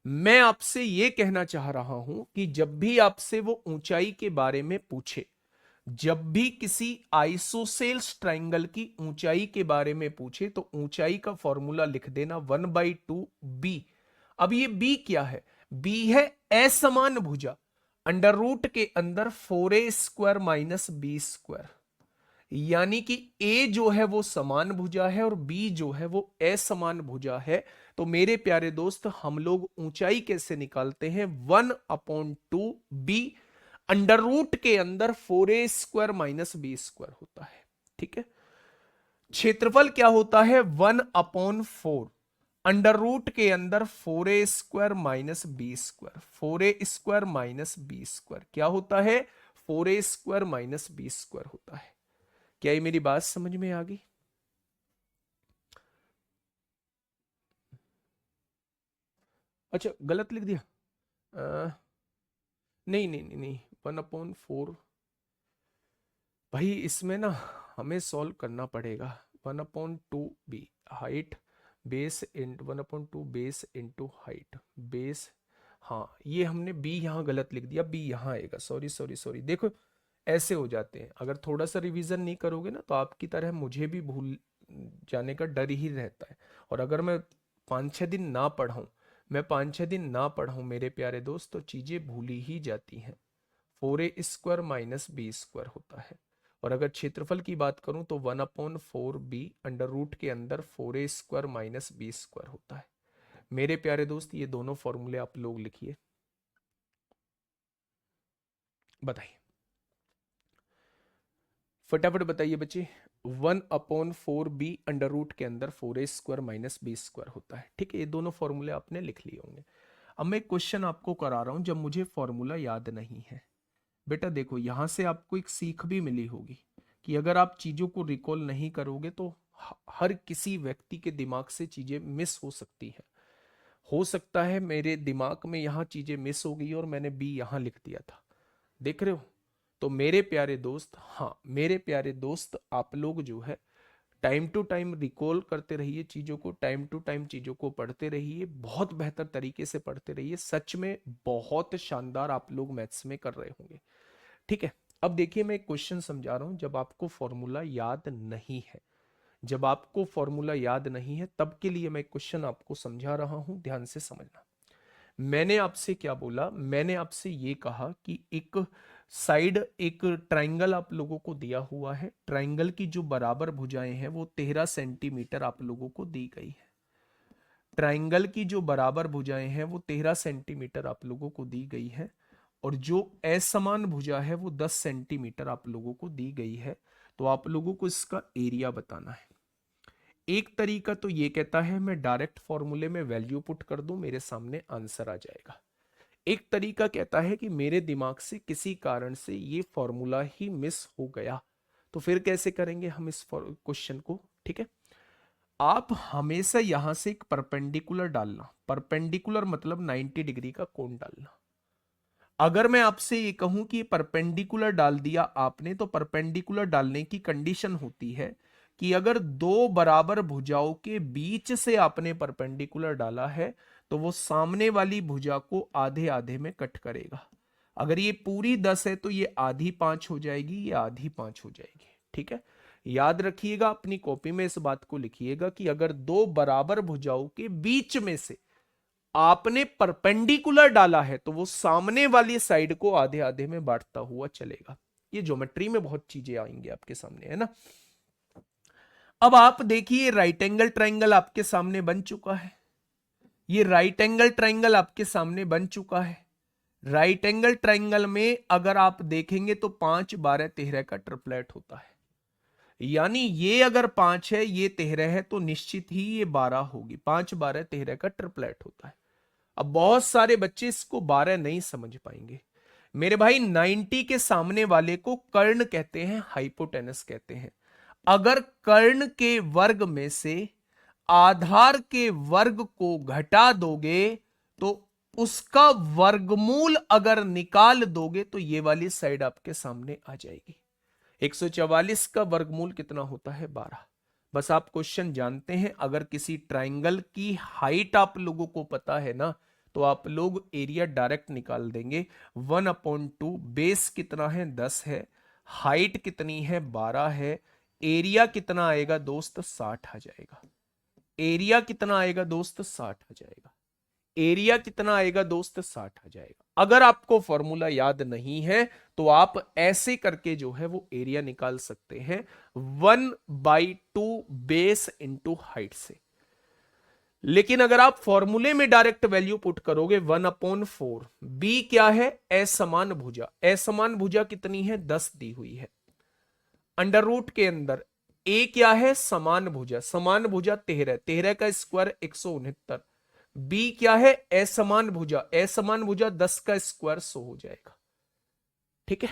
मैं आपसे यह कहना चाह रहा हूं कि जब भी आपसे वो ऊंचाई के बारे में पूछे, जब भी किसी आइसोसेल्स ट्राइंगल की ऊंचाई के बारे में पूछे तो ऊंचाई का फॉर्मूला लिख देना 1/2 बी। अब ये बी क्या है, बी है असमान भुजा अंडर रूट के अंदर 4a² माइनस b²। यानी कि ए जो है वो समान भुजा है और बी जो है वो असमान भुजा है। तो मेरे प्यारे दोस्त हम लोग ऊंचाई कैसे निकालते हैं, 1/2 बी अंडर रूट के अंदर 4a² माइनस b² होता है। ठीक है, क्षेत्रफल क्या होता है, 1/4 अंडर रूट के अंदर 4a² minus b²। 4a² minus b² क्या होता है, 4a² माइनस b² होता है। क्या ये मेरी बात समझ में आ गई? अच्छा गलत लिख दिया। नहीं नहीं नहीं नहीं, 1/4 भाई इसमें ना हमें सॉल्व करना पड़ेगा। 1/2 B height base into 1/2 base into height base. हाँ ये हमने बी यहाँ गलत लिख दिया, बी यहाँ आएगा। सॉरी सॉरी सॉरी, देखो ऐसे हो जाते हैं। अगर थोड़ा सा रिवीजन नहीं करोगे ना तो आपकी तरह मुझे भी भूल जाने का डर ही रहता है। और अगर मैं 5-6 दिन ना पढ़ाऊँ, मैं 5-6 दिन ना पढ़ाऊँ मेरे प्यारे दोस्त, तो चीज़ें भूली ही जाती हैं। 4a² माइनस b² होता है। और अगर क्षेत्रफल की बात करूं तो 1/4 बी अंडर रूट के अंदर 4a² माइनस b² होता है। मेरे प्यारे दोस्त ये दोनों फॉर्मूले आप लोग लिखिए, बताइए फटाफट बताइए बच्चे। 1/4 बी अंडर रूट के अंदर 4a² माइनस b² होता है। ठीक है, ये दोनों फॉर्मूले आपने लिख लिए होंगे। अब मैं क्वेश्चन आपको करा रहा हूं जब मुझे फॉर्मूला याद नहीं है। बेटा देखो यहां से आपको एक सीख भी मिली होगी कि अगर आप चीजों को रिकॉल नहीं करोगे तो हर किसी व्यक्ति के दिमाग से चीजें मिस हो सकती हैं। हो सकता है मेरे दिमाग में यहां चीजें मिस हो गई और मैंने बी यहां लिख दिया था, देख रहे हो। तो मेरे प्यारे दोस्त, हाँ मेरे प्यारे दोस्त, आप लोग जो है टाइम टू टाइम रिकॉल करते रहिए चीजों को, टाइम टू टाइम चीजों को पढ़ते रहिए, बहुत बेहतर तरीके से पढ़ते रहिए। सच में बहुत शानदार आप लोग मैथ्स में कर रहे होंगे। ठीक है, अब देखिए मैं एक क्वेश्चन समझा रहा हूं। जब आपको फॉर्मूला याद नहीं है, जब आपको फॉर्मूला याद नहीं है तब के लिए मैं क्वेश्चन आपको समझा रहा हूं, ध्यान से समझना। मैंने आपसे क्या बोला, मैंने आपसे ये कहा कि एक साइड एक ट्राइंगल आप लोगों को दिया हुआ है, ट्राइंगल की जो बराबर भुजाएं हैं वो 13 सेंटीमीटर आप लोगों को दी गई है। ट्राइंगल की जो बराबर भुजाएं हैं वो 13 सेंटीमीटर आप लोगों को दी गई है। और जो असमान भुजा है वो 10 सेंटीमीटर आप लोगों को दी गई है। तो आप लोगों को इसका एरिया बताना है। एक तरीका तो ये कहता है मैं डायरेक्ट फॉर्मूले में वैल्यू पुट कर दूं, मेरे सामने आंसर आ जाएगा। एक तरीका कहता है कि मेरे दिमाग से किसी कारण से ये फॉर्मूला ही मिस हो गया, तो फिर कैसे करेंगे हम इस क्वेश्चन को। ठीक है, आप हमेशा यहां से एक परपेंडिकुलर डालना, परपेंडिकुलर मतलब 90 डिग्री का कोण डालना। अगर मैं आपसे ये कहूं कि परपेंडिकुलर डाल दिया आपने, तो परपेंडिकुलर डालने की कंडीशन होती है कि अगर दो बराबर भुजाओं के बीच से आपने परपेंडिकुलर डाला है तो वो सामने वाली भुजा को आधे आधे में कट करेगा। अगर ये पूरी 10 है तो ये आधी 5 हो जाएगी, ये आधी 5 हो जाएगी। ठीक है, याद रखिएगा, अपनी कॉपी में इस बात को लिखिएगा कि अगर दो बराबर भुजाओं के बीच में से आपने परपेंडिकुलर डाला है तो वो सामने वाली साइड को आधे आधे में बांटता हुआ चलेगा। ये ज्योमेट्री में बहुत चीजें आएंगी आपके सामने, है ना। अब आप देखिए राइट एंगल ट्राइंगल आपके सामने बन चुका है। ये राइट एंगल ट्राइंगल आपके सामने बन चुका है। राइट एंगल ट्राइंगल में अगर आप देखेंगे तो 5 12 13 का ट्रिपलेट होता है। यानी ये अगर 5 है, ये 13 है, तो निश्चित ही ये 12 होगी। 5 12 13 का ट्रिपलेट होता है। अब बहुत सारे बच्चे इसको 12 नहीं समझ पाएंगे। मेरे भाई 90 के सामने वाले को कर्ण कहते हैं, हाइपोटेनस कहते हैं। अगर कर्ण के वर्ग में से आधार के वर्ग को घटा दोगे तो उसका वर्गमूल अगर निकाल दोगे तो ये वाली साइड आपके सामने आ जाएगी। 144 का वर्गमूल कितना होता है? 12। बस आप क्वेश्चन जानते हैं, अगर किसी ट्राइंगल की हाइट आप लोगों को पता है ना, तो आप लोग एरिया डायरेक्ट निकाल देंगे। 1/2, बेस कितना है? 10 है, हाइट कितनी है? 12 है, एरिया कितना आएगा दोस्त? 60 आ जाएगा। एरिया कितना आएगा दोस्त? 60 आ जाएगा। एरिया कितना आएगा दोस्त? 60 आ जाएगा। अगर आपको फॉर्मूला याद नहीं है तो आप ऐसे करके जो है वो एरिया निकाल सकते हैं, 1/2 बेस इंटू हाइट से। लेकिन अगर आप फॉर्मूले में डायरेक्ट वैल्यू पुट करोगे 1/4, बी क्या है? असमान भुजा। असमान भुजा कितनी है? 10 दी हुई है। अंडर रूट के अंदर ए क्या है? समान भुजा। समान भुजा 13, 13 का स्क्वायर 169। बी क्या है? असमान भुजा। असमान भुजा 10 का स्क्वायर 100 हो जाएगा। ठीक है,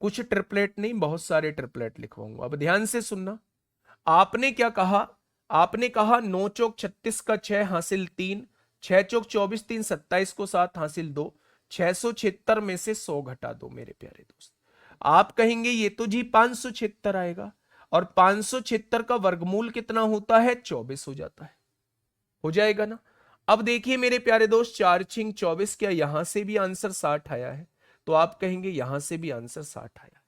कुछ ट्रिपलेट नहीं, बहुत सारे ट्रिपलेट लिखवाऊंगा। अब ध्यान से सुनना। आपने क्या कहा? आपने कहा 9 चौक 36 का 6 हासिल 3, 6 चौक 24, 3 27 को 7 हासिल 2, 676 में से 100 घटा दो मेरे प्यारे दोस्त। आप कहेंगे ये तो जी 576 आएगा, और 576 का वर्गमूल कितना होता है? 24 हो जाता है। हो जाएगा ना? अब देखिए मेरे प्यारे दोस्त, 4 छिंग 24, क्या यहां से भी आंसर 60 आया है? तो आप कहेंगे यहां से भी आंसर 60 आया।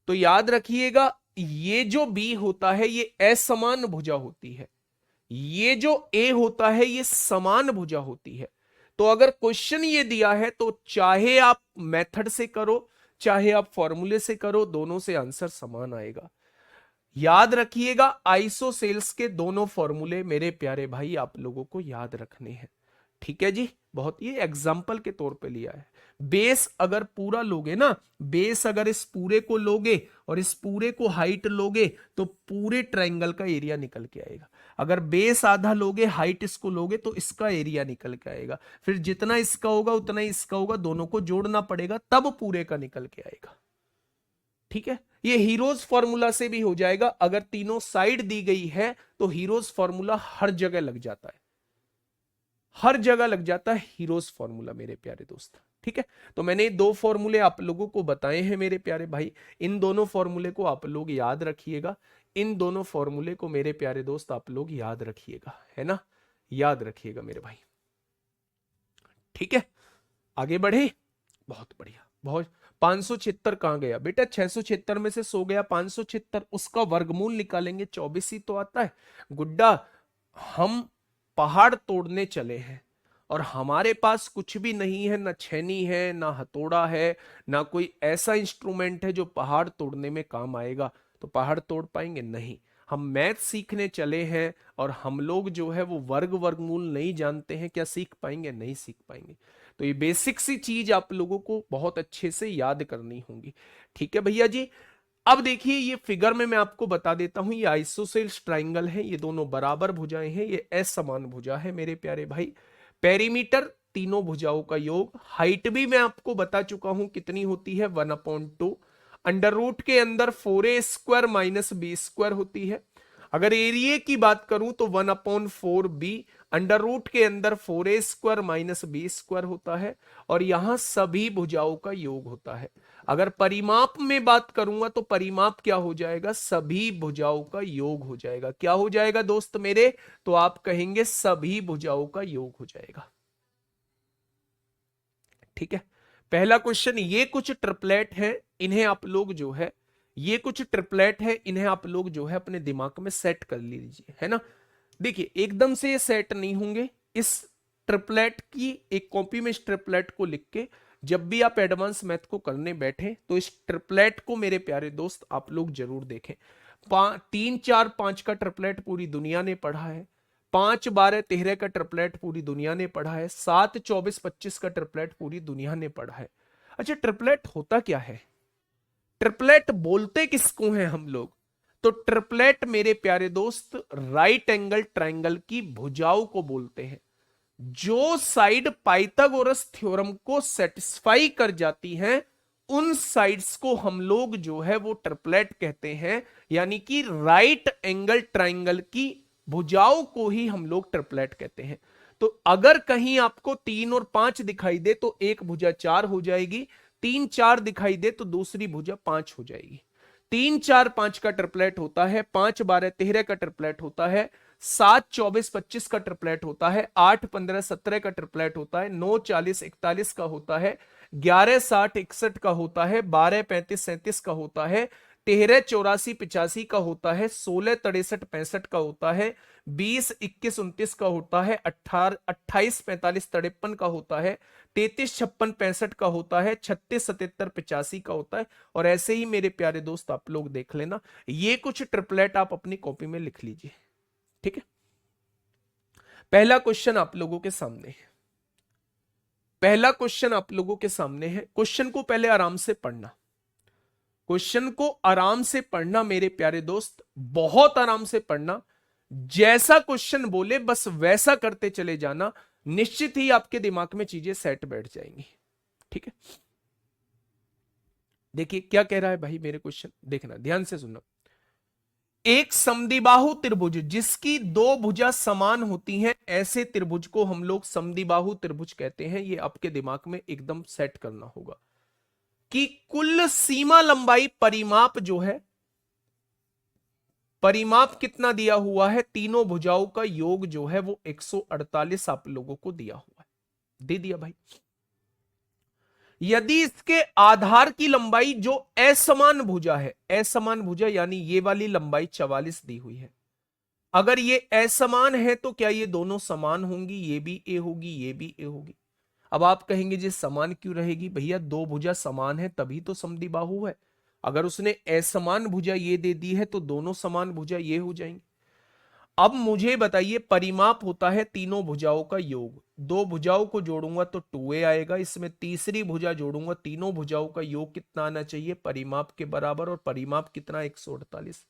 तो याद रखिएगा, ये जो बी होता है ये असमान भुजा होती है, ये जो ए होता है ये समान भुजा होती है। तो अगर क्वेश्चन ये दिया है तो चाहे आप मेथड से करो चाहे आप फॉर्मूले से करो, दोनों से आंसर समान आएगा। याद रखिएगा, आइसोसेल्स के दोनों फॉर्मूले मेरे प्यारे भाई आप लोगों को याद रखने हैं। ठीक है जी, बहुत ये एग्जाम्पल के तौर पे लिया है। बेस अगर पूरा लोगे ना, बेस अगर इस पूरे को लोगे और इस पूरे को हाइट लोगे तो पूरे ट्रायंगल का एरिया निकल के आएगा। अगर बेस आधा लोगे, हाइट इसको लोगे तो इसका एरिया निकल के आएगा। फिर जितना इसका होगा उतना ही इसका होगा, दोनों को जोड़ना पड़ेगा तब पूरे का निकल के आएगा। ठीक है, ये हीरोज फॉर्मूला से भी हो जाएगा। अगर तीनों साइड दी गई है तो हीरोज फॉर्मूला हर जगह लग जाता है, हर जगह लग जाता है हीरोज फॉर्मूला मेरे प्यारे दोस्त। ठीक है, तो मैंने दो फॉर्मूले आप लोगों को बताए हैं मेरे प्यारे भाई, इन दोनों फॉर्मूले को आप लोग याद रखिएगा। इन दोनों फॉर्मूले को मेरे प्यारे दोस्त आप लोग याद रखिएगा, है ना? याद रखिएगा मेरे भाई। ठीक है, आगे बढ़े। बहुत बढ़िया, बहुत। 576 कहां गया बेटा? 676 में से 100 गया 576, उसका वर्गमूल निकालेंगे, 24 ही तो आता है। गुड्डा, हम पहाड़ तोड़ने चले हैं और हमारे पास कुछ भी नहीं है, ना छेनी है, ना हथौड़ा है, ना कोई ऐसा इंस्ट्रूमेंट है जो पहाड़ तोड़ने में काम आएगा, तो पहाड़ तोड़ पाएंगे? नहीं। हम मैथ सीखने चले हैं और हम लोग जो है वो वर्गमूल नहीं जानते हैं, क्या सीख पाएंगे? नहीं सीख पाएंगे। तो ये बेसिक सी चीज आप लोगों को बहुत अच्छे से याद करनी होगी। ठीक है भैया जी। अब देखिए ये फिगर में मैं आपको बता देता हूं, ये आइसोसेल्स ट्राइंगल है, ये दोनों बराबर भुजाएं हैं, ये असमान भुजा है मेरे प्यारे भाई। पेरीमीटर तीनों भुजाओं का योग। हाइट भी मैं आपको बता चुका हूं कितनी होती है, 1/2। अंडर रूट के अंदर 4a² माइनस b² होती है। अगर एरिया की बात करूं तो 1/4b, अंडर रूट के अंदर 4a² माइनस b² होता है, और यहां सभी भुजाओं का योग होता है। अगर परिमाप में बात करूंगा तो परिमाप क्या हो जाएगा? सभी भुजाओं का योग हो जाएगा। क्या हो जाएगा दोस्त मेरे? तो आप कहेंगे सभी भुजाओं का योग हो जाएगा। ठीक है, पहला क्वेश्चन। ये कुछ ट्रिपलेट है, इन्हें आप लोग जो है, ये कुछ ट्रिपलेट है, इन्हें आप लोग जो है अपने दिमाग में सेट कर लीजिए, है ना? देखिए एकदम से ये सेट नहीं होंगे। इस ट्रिपलेट की एक कॉपी में इस ट्रिपलेट को लिख के जब भी आप एडवांस मैथ को करने बैठे तो इस ट्रिपलेट को मेरे प्यारे दोस्त आप लोग जरूर देखें। 3 4 5 का ट्रिपलेट पूरी दुनिया ने पढ़ा है, 5 12 13 का ट्रिपलेट पूरी दुनिया ने पढ़ा है, 7 24 25 का ट्रिपलेट पूरी दुनिया ने पढ़ा है। अच्छा, ट्रिपलेट होता क्या है? ट्रिपलेट बोलते किसको हैं हम लोग? तो ट्रिपलेट मेरे प्यारे दोस्त राइट एंगल ट्रायंगल की भुजाओं को बोलते हैं। जो साइड पाइथागोरस थ्योरम को सेटिस्फाई कर जाती हैं उन साइड्स को हम लोग जो है वो ट्रिपलेट कहते हैं, यानी कि राइट एंगल ट्राइंगल की भुजाओं को ही हम लोग ट्रिपलेट कहते हैं। तो अगर कहीं आपको 3 और 5 दिखाई दे तो एक भुजा 4 हो जाएगी, 3 4 दिखाई दे तो दूसरी भुजा 5 हो जाएगी। 3 4 5 का ट्रिपलेट होता है, 5 12 13 का ट्रिपलेट होता है, 7 24 25 का ट्रिपलेट होता है, 8 15 17 का ट्रिपलेट होता है, 9 40 41 का होता है, 11 60 61 का होता है, 12 35 37 का होता है, 13 84 85 का होता है, 16 63 65 का होता है, 20 21 29 का होता है, 18 28 45 53 का होता है, 33 56 65 का होता है, 36 77 85 का होता है। और ऐसे ही मेरे प्यारे दोस्त आप लोग देख लेना, ये कुछ ट्रिपलेट आप अपनी कॉपी में लिख लीजिए, ठीक है। पहला क्वेश्चन आप लोगों के सामने है, पहला क्वेश्चन आप लोगों के सामने है। क्वेश्चन को पहले आराम से पढ़ना, क्वेश्चन को आराम से पढ़ना मेरे प्यारे दोस्त, बहुत आराम से पढ़ना। जैसा क्वेश्चन बोले बस वैसा करते चले जाना, निश्चित ही आपके दिमाग में चीजें सेट बैठ जाएंगी, ठीक है। देखिए क्या कह रहा है भाई, मेरे क्वेश्चन देखना, ध्यान से सुनना। एक समद्विबाहु त्रिभुज जिसकी दो भुजा समान होती हैं, ऐसे त्रिभुज को हम लोग समद्विबाहु त्रिभुज कहते हैं। ये आपके दिमाग में एकदम सेट करना होगा कि कुल सीमा लंबाई परिमाप जो है, परिमाप कितना दिया हुआ है, तीनों भुजाओं का योग जो है वो 148 आप लोगों को दिया हुआ है, दे दिया भाई। यदि इसके आधार की लंबाई जो असमान भुजा है, असमान भुजा यानी ये वाली लंबाई 44 दी हुई है, अगर ये असमान है तो क्या ये दोनों समान होंगी, ये भी ए होगी ये भी ए होगी। अब आप कहेंगे जी समान क्यों रहेगी, भैया दो भुजा समान है तभी तो समद्विबाहु है। अगर उसने असमान भुजा ये दे दी है तो दोनों समान भुजा ये हो जाएंगे। अब मुझे बताइए, परिमाप होता है तीनों भुजाओं का योग, दो भुजाओं को जोड़ूंगा तो 2a आएगा, इसमें तीसरी भुजा जोड़ूंगा, तीनों भुजाओं का योग कितना आना चाहिए, परिमाप के बराबर, और परिमाप कितना 148।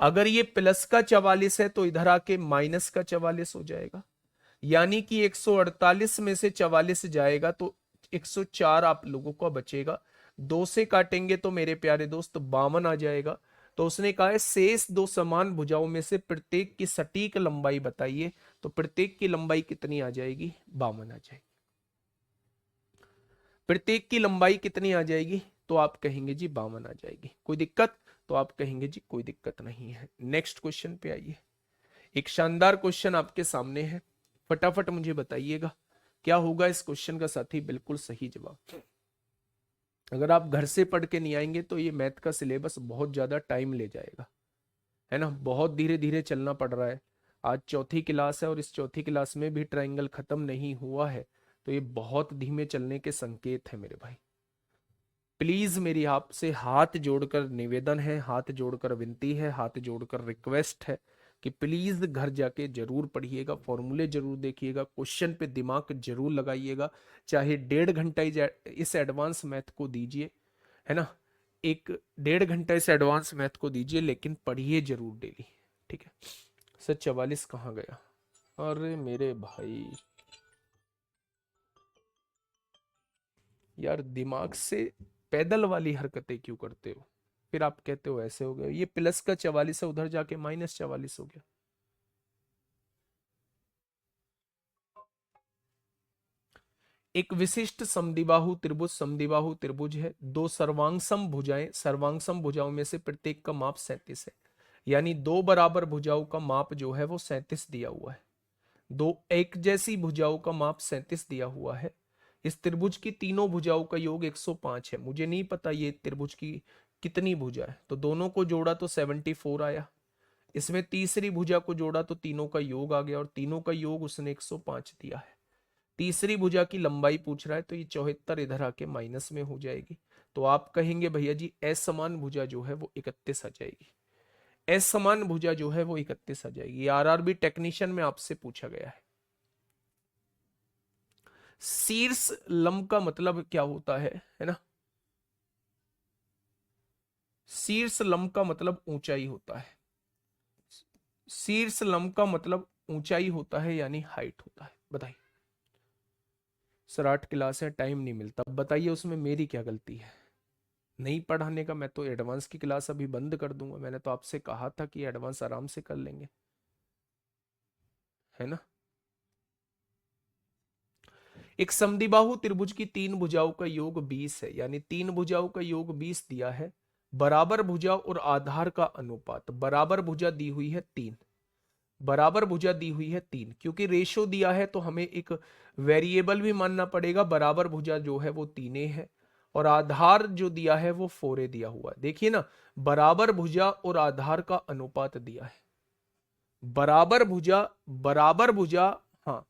अगर ये प्लस का 44 है तो इधर आके माइनस का 44 हो जाएगा, यानी कि 148 में से 44 जाएगा तो 104 आप लोगों को बचेगा। दो से काटेंगे तो मेरे प्यारे दोस्त 52 आ जाएगा। तो उसने कहा है शेष दो समान भुजाओं में से प्रत्येक की सटीक लंबाई बताइए, तो प्रत्येक की लंबाई कितनी आ जाएगी, 52 आ जाएगी। प्रत्येक की लंबाई कितनी आ जाएगी, तो आप कहेंगे जी 52 आ जाएगी। कोई दिक्कत, तो आप कहेंगे जी कोई दिक्कत नहीं है। नेक्स्ट क्वेश्चन पे आइए, एक शानदार क्वेश्चन आपके सामने है, फटाफट मुझे बताइएगा क्या होगा इस क्वेश्चन का साथी बिल्कुल सही जवाब। अगर आप घर से पढ़ के नहीं आएंगे तो ये मैथ का सिलेबस बहुत ज्यादा टाइम ले जाएगा, है ना, बहुत धीरे धीरे चलना पड़ रहा है। आज चौथी क्लास है और इस चौथी क्लास में भी ट्रायंगल खत्म नहीं हुआ है, तो ये बहुत धीमे चलने के संकेत है मेरे भाई। प्लीज मेरी आपसे हाथ जोड़कर निवेदन है, हाथ जोड़कर विनती है, हाथ जोड़कर रिक्वेस्ट है कि प्लीज घर जाके जरूर पढ़िएगा, फॉर्मूले जरूर देखिएगा, क्वेश्चन पे दिमाग जरूर लगाइएगा। चाहे 1.5 घंटा इस एडवांस मैथ को दीजिए, है ना, एक 1.5 घंटा इस एडवांस मैथ को दीजिए, लेकिन पढ़िए जरूर डेली, ठीक है। सर 44 कहाँ गया, अरे मेरे भाई यार दिमाग से पैदल वाली हरकतें क्यों करते हो, फिर आप कहते हो ऐसे हो गया, ये प्लस का 44 है उधर जाके -44 हो गया। एक विशिष्ट समद्विबाहु त्रिभुज है, दो सर्वांगसम भुजाएं, सर्वांगसम भुजाओं में से प्रत्येक का माप 37 है, यानी दो बराबर भुजाओं का माप जो है वो 37 दिया हुआ है। दो एक जैसी भुजाओं का माप 37 दिया हुआ है। इस त्रिभुज की तीनों भुजाओं का योग 105 है। मुझे नहीं पता ये त्रिभुज की कितनी भुजा है, तो दोनों को जोड़ा तो 74 आया, इसमें तीसरी भुजा को जोड़ा तो तीनों का योग आ गया, और तीनों का योग उसने 105 दिया है। तीसरी भुजा की लंबाई पूछ रहा है, तो ये 74 इधर आके माइनस में हो जाएगी। तो आप कहेंगे भैया जी असमान भुजा जो है वो 31 आ जाएगी, असमान भुजा जो है वो 31 आ जाएगी। आरआरबी टेक्नीशियन में आपसे पूछा गया है। शीर्ष लंब का मतलब क्या होता है ना, शीर्ष लंब का मतलब ऊंचाई होता है, शीर्ष लंब का मतलब ऊंचाई होता है यानी हाइट होता है। बताइए सर 8 क्लास है, टाइम नहीं मिलता। बताइए उसमें मेरी क्या गलती है नहीं पढ़ाने का? मैं तो एडवांस की क्लास अभी बंद कर दूंगा, मैंने तो आपसे कहा था कि एडवांस आराम से कर लेंगे, है ना। एक समद्विबाहु त्रिभुज की तीन भुजाओं का योग 20 है, यानी तीन भुजाओं का योग 20 दिया है। बराबर भुजा और आधार का अनुपात, बराबर भुजा दी हुई है 3, बराबर भुजा दी हुई है 3, क्योंकि रेशो दिया है तो हमें एक वेरिएबल भी मानना पड़ेगा। बराबर भुजा जो है वो 3 है और आधार जो दिया है वो 4 दिया हुआ है। देखिए ना, बराबर भुजा और आधार का अनुपात दिया है। बराबर भुजा, बराबर भुजा, हाँ,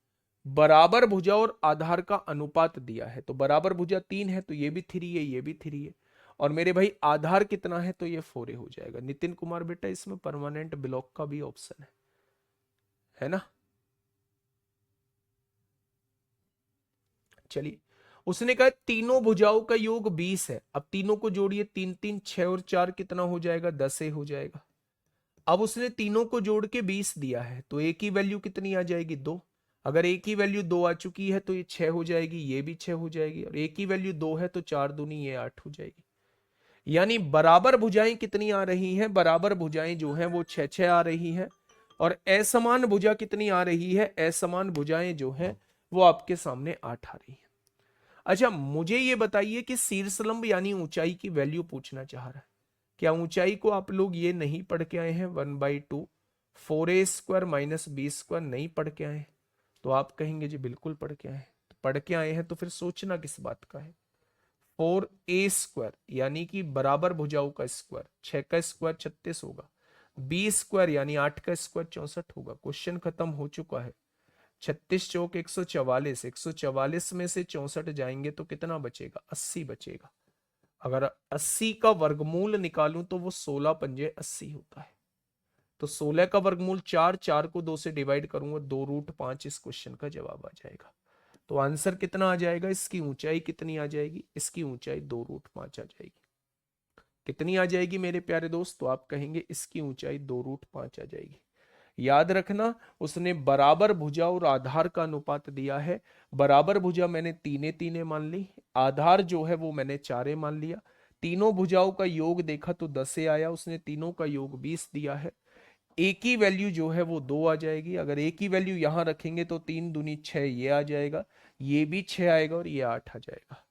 बराबर भुजा और आधार का अनुपात दिया है। तो बराबर भुजा 3 है तो ये भी 3 है, ये भी 3 है। और मेरे भाई आधार कितना है? तो ये 4 हो जाएगा। नितिन कुमार बेटा इसमें परमानेंट ब्लॉक का भी ऑप्शन है ना। चलिए, उसने कहा तीनों भुजाओं का योग 20 है। अब तीनों को जोड़िए, 3 3 6 और 4 कितना हो जाएगा? 10 हो जाएगा। अब उसने तीनों को जोड़ के 20 दिया है तो एक ही वैल्यू कितनी आ जाएगी? 2। अगर एक ही वैल्यू 2 आ चुकी है तो ये 6 हो जाएगी, ये भी 6 हो जाएगी। और एक ही वैल्यू 2 है तो 4 दूनी ये 8 हो जाएगी। यानी बराबर भुजाएं कितनी आ रही हैं? बराबर भुजाएं जो है वो 6 6 आ रही हैं। और असमान भुजा कितनी आ रही है? असमान भुजाएं जो है वो आपके सामने 8 आ रही है। अच्छा, मुझे ये बताइए कि शीर्षलंब यानी ऊंचाई की वैल्यू पूछना चाह रहा है। क्या ऊंचाई को आप लोग ये नहीं पढ़ के आए हैं? 1/2 4a² - b² नहीं पढ़ के आए हैं? तो आप कहेंगे जी बिल्कुल पढ़ के आए हैं। तो पढ़ के आए हैं तो फिर सोचना किस बात का है? 4a² यानी कि बराबर भुजाओं का स्क्वायर, 6 का स्क्वायर 36 होगा, b² यानी 8 का स्क्वायर 64 होगा। क्वेश्चन खत्म हो चुका है। 36 चौक 144, 144 में से 64 जाएंगे तो कितना बचेगा? 80 बचेगा। अगर 80 का वर्गमूल निकालूं तो वो 16 पंजे 80 होता है। तो 16 का वर्गमूल 4, 4 को 2 से डिवाइड करूंगा, 2√5 इस क्वेश्चन का जवाब आ जाएगा। तो आंसर कितना आ जाएगा? इसकी ऊंचाई कितनी आ जाएगी? इसकी ऊंचाई 2√5 आ जाएगी। कितनी आ जाएगी मेरे प्यारे दोस्त? तो आप कहेंगे इसकी ऊंचाई 2√5 आ जाएगी। याद रखना, उसने बराबर भुजा और आधार का अनुपात दिया है। बराबर भुजा मैंने तीने तीने मान ली, आधार जो है वो मैंने चारे मान लिया। तीनों भुजाओं का योग देखा तो 10 से आया, उसने तीनों का योग 20 दिया है। एक ही वैल्यू जो है वो 2 आ जाएगी। अगर एक ही वैल्यू यहां रखेंगे तो 3 दूनी 6 ये आ जाएगा, ये भी 6 आएगा और ये 8 आ जाएगा।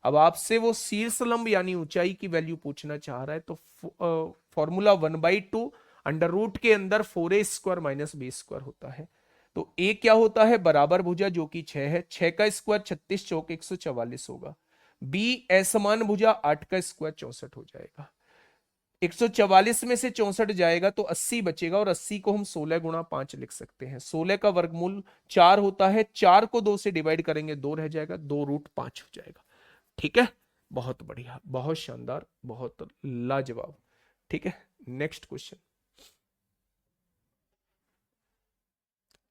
अब आपसे वो शीर्षलंब यानी ऊंचाई की वैल्यू पूछना चाह रहा है तो फॉर्मूला 1/2 अंडर रूट के अंदर 4a² - b² होता है। तो a क्या होता है? बराबर भुजा जो कि 6 है, 6 का स्क्वायर 36 चौक 144 होगा। b असमान भुजा 8 का स्क्वायर 64 हो जाएगा। 144 में से 64 जाएगा तो 80 बचेगा और 80 को हम 16 × 5 लिख सकते हैं। 16 का वर्गमूल 4 होता है, 4 को 2 से डिवाइड करेंगे 2 रह जाएगा, 2√5 हो जाएगा। ठीक है, बहुत बढ़िया, बहुत शानदार, बहुत लाजवाब। ठीक है, नेक्स्ट क्वेश्चन।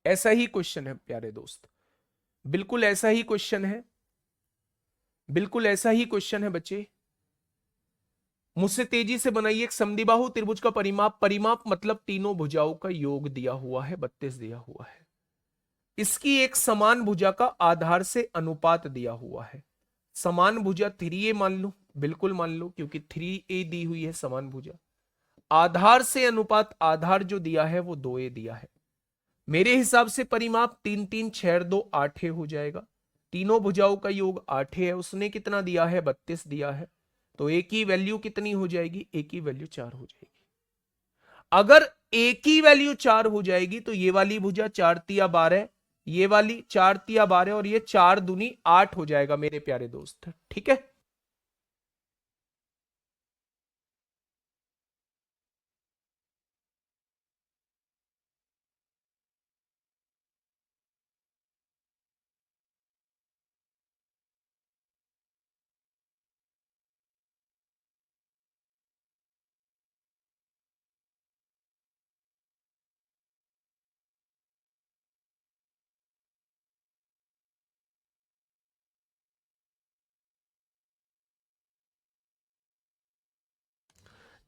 ऐसा ही क्वेश्चन है प्यारे दोस्त, बिल्कुल ऐसा ही क्वेश्चन है, बिल्कुल ऐसा ही क्वेश्चन है बच्चे। मुझसे तेजी से बनाइए। एक समद्विबाहु त्रिभुज का परिमाप, परिमाप मतलब तीनों भुजाओं का योग दिया हुआ है, 32 दिया हुआ है। इसकी एक समान भुजा का आधार से अनुपात दिया हुआ है। समान भुजा 3a मान लो, बिल्कुल मान लो, क्योंकि 3a दी हुई है समान भुजा। आधार से अनुपात, आधार जो दिया है वो 2a दिया है। मेरे हिसाब से परिमाप 3 3 6 2 8 हो जाएगा। तीनों भुजाओं का योग 8 है। उसने कितना दिया है? 32 दिया है। तो एक ही वैल्यू कितनी हो जाएगी? एक ही वैल्यू 4 हो जाएगी। अगर एक ही वैल्यू 4 हो जाएगी तो ये वाली भुजा 4 तिया 12, ये वाली 4 तिया 12 और ये 4 दूनी 8 हो जाएगा मेरे प्यारे दोस्त। ठीक है,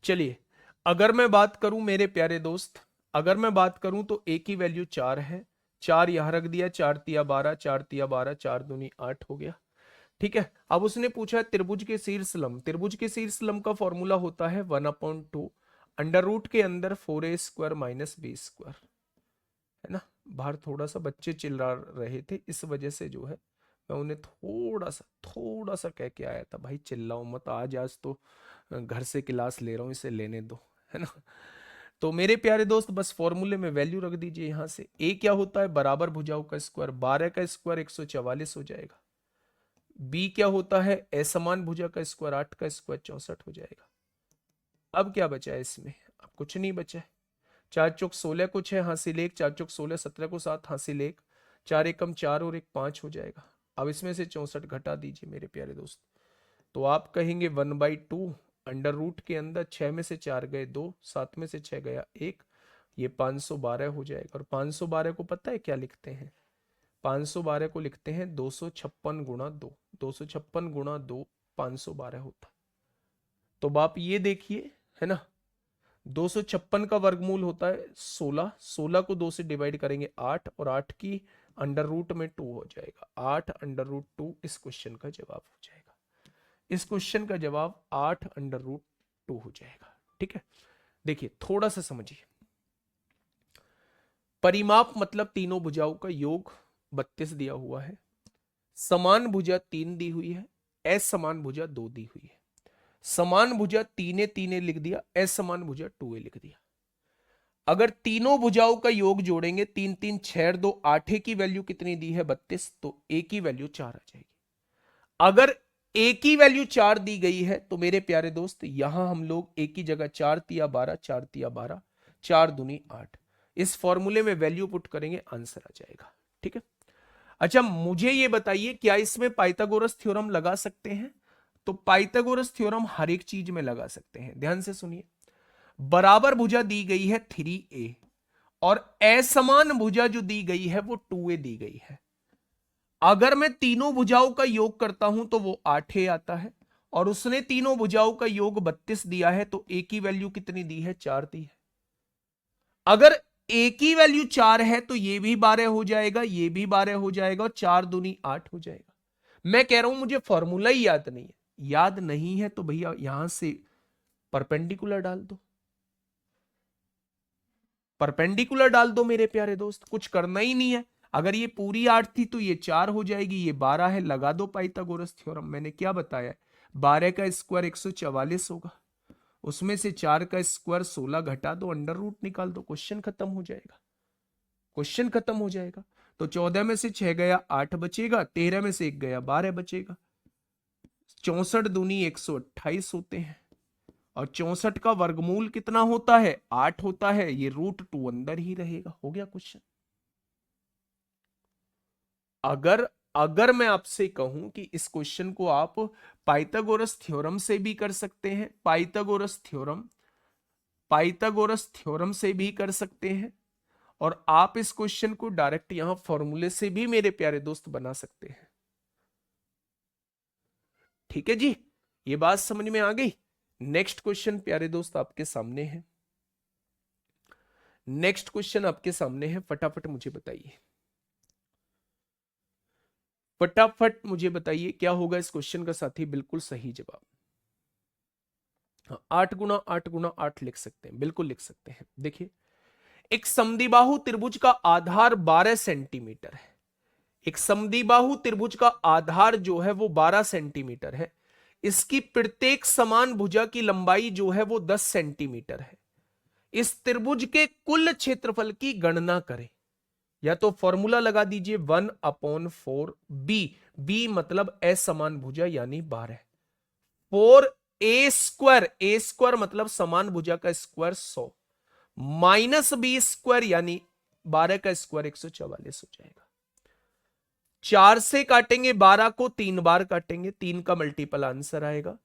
चलिए, अगर मैं बात करूं मेरे प्यारे दोस्त, अगर मैं बात करूं तो एक ही वैल्यू 4 है, 4 यहां रख दिया, 4 तिया 12, 4 तिया 12, 4 दूनी 8 हो गया। ठीक है, अब उसने पूछा है त्रिभुज के शीर्ष लंब। त्रिभुज के शीर्ष लंब का फॉर्मूला होता है 1/2 अंडर रूट के अंदर 4a² माइनस b², है ना। बाहर थोड़ा सा बच्चे चिल्ला रहे थे, इस वजह से जो है मैं उन्हें थोड़ा सा कह के आया था, भाई चिल्लाओ मत, आज तो घर से क्लास ले रहा हूं, इसे लेने दो, है ना। तो मेरे प्यारे दोस्त बस फॉर्मूले में वैल्यू रख दीजिए यहां से। ए क्या होता है, बराबर भुजाओं का स्क्वायर, 12 का स्क्वायर 144 हो जाएगा। बी क्या होता है, असमान भुजा का स्क्वायर, 8 का स्क्वायर 64 हो जाएगा। अब क्या बचा है इसमें, अब कुछ नहीं बचा है। 4 चौक 16 कुछ है, हासिल 1, 4 चौक 16, 17 को 7 हासिल 1, 4 एकम 4 और 1 5 हो जाएगा। अब इसमें से 64 घटा दीजिए मेरे प्यारे दोस्त, तो आप कहेंगे 1/2 अंडर रूट के अंदर 6 में से 4 गए 2, 7 में से 6 गया 1, ये 512 हो जाएगा। और 512 को पता है क्या लिखते हैं, 512 को लिखते हैं 256 गुणा 2, 256 गुणा 2 512 होता। तो बाप ये देखिए, है ना, 256 का वर्गमूल होता है 16, 16 को 2 से डिवाइड करेंगे 8, और 8 की अंडर रूट में 2 हो जाएगा, 8 अंडर रूट 2 इस क्वेश्चन का जवाब हो जाएगा। इस क्वेश्चन का जवाब 8 अंडर रूट 2 हो जाएगा। ठीक है, देखिए थोड़ा सा समझिए। परिमाप मतलब तीनों भुजाओं का योग 32 दिया हुआ है, समान भुजा 3 दी हुई है, असमान भुजा 2 दी हुई है। समान भुजा तीने तीने लिख दिया, असमान भुजा 2a लिख दिया। अगर तीनों भुजाओं का योग जोड़ेंगे, 3 3 6 2 8 की वैल्यू कितनी दी है 32, तो a की वैल्यू 4 आ जाएगी। अगर a की वैल्यू 4 दी गई है तो मेरे प्यारे दोस्त यहां हम लोग a की जगह 4 तिया 12, 4 तिया 12, 4 दूनी 8, इस फॉर्मूले में वैल्यू पुट करेंगे, आंसर आ जाएगा। ठीक है, अच्छा मुझे ये बताइए क्या इसमें पाइथागोरस थ्योरम लगा सकते हैं? तो पाइथागोरस थ्योरम हर एक चीज में लगा सकते हैं। ध्यान से सुनिए, बराबर भुजा दी गई है 3a, और असमान भुजा जो दी गई है वो 2a दी गई है। अगर मैं तीनों भुजाओं का योग करता हूं तो वो 8a आता है, और उसने तीनों भुजाओं का योग 32 दिया है, तो a की वैल्यू कितनी दी है, 4 दी है। अगर a की वैल्यू 4 है तो ये भी 12 हो जाएगा, ये भी 12 हो जाएगा, और 4 दूनी 8 हो जाएगा। मैं कह रहा हूं मुझे फॉर्मूला ही याद नहीं है, याद नहीं है तो भैया यहां से परपेंडिकुलर डाल दो, परपेंडिकुलर डाल दो मेरे प्यारे दोस्त, कुछ करना ही नहीं है। अगर ये पूरी 8 थी तो ये 4 हो जाएगी, ये 12 है, लगा दो पाइथागोरस थ्योरम। मैंने क्या बताया, 12 का स्क्वायर 144 होगा, उसमें से 4 का स्क्वायर 16 घटा दो, अंडर रूट निकाल दो, क्वेश्चन खत्म हो जाएगा, क्वेश्चन खत्म हो जाएगा। तो 14 में से 6 गया 8 बचेगा, 13 में से 1 गया 12 बचेगा, 64 दूनी 128 होते हैं, और 64 का वर्गमूल कितना होता है, 8 होता है, ये √2 अंदर ही रहेगा। हो गया क्वेश्चन। अगर अगर मैं आपसे कहूं कि इस क्वेश्चन को आप पाइथागोरस थ्योरम से भी कर सकते हैं, पाइथागोरस थ्योरम से भी कर सकते हैं, और आप इस क्वेश्चन को डायरेक्ट यहां फॉर्मूले से भी मेरे प्यारे दोस्त बना सकते हैं। ठीक है जी, ये बात समझ में आ गई। नेक्स्ट क्वेश्चन प्यारे दोस्त आपके सामने है, नेक्स्ट क्वेश्चन आपके सामने है, फटाफट मुझे बताइए, फटाफट मुझे बताइए क्या होगा इस क्वेश्चन का साथी बिल्कुल सही जवाब। हाँ, 8 गुना 8 लिख सकते हैं, बिल्कुल लिख सकते हैं। देखिए, एक समद्विबाहु त्रिभुज का आधार 12 सेंटीमीटर है, एक समद्विबाहु त्रिभुज का आधार जो है वो 12 सेंटीमीटर है, इसकी प्रत्येक समान भुजा की लंबाई जो है वो 10 सेंटीमीटर है। इस त्रिभुज के कुल क्षेत्रफल की गणना करें। या तो फॉर्मूला लगा दीजिए 1/4 बी मतलब असमान भुजा यानी 12, 4a² मतलब समान भुजा का स्क्वायर 100, माइनस b² यानी 12 का स्क्वायर 144 हो जाएगा। 4 से काटेंगे 12 को, 3 बार काटेंगे, 3 का मल्टीपल आंसर आएगा।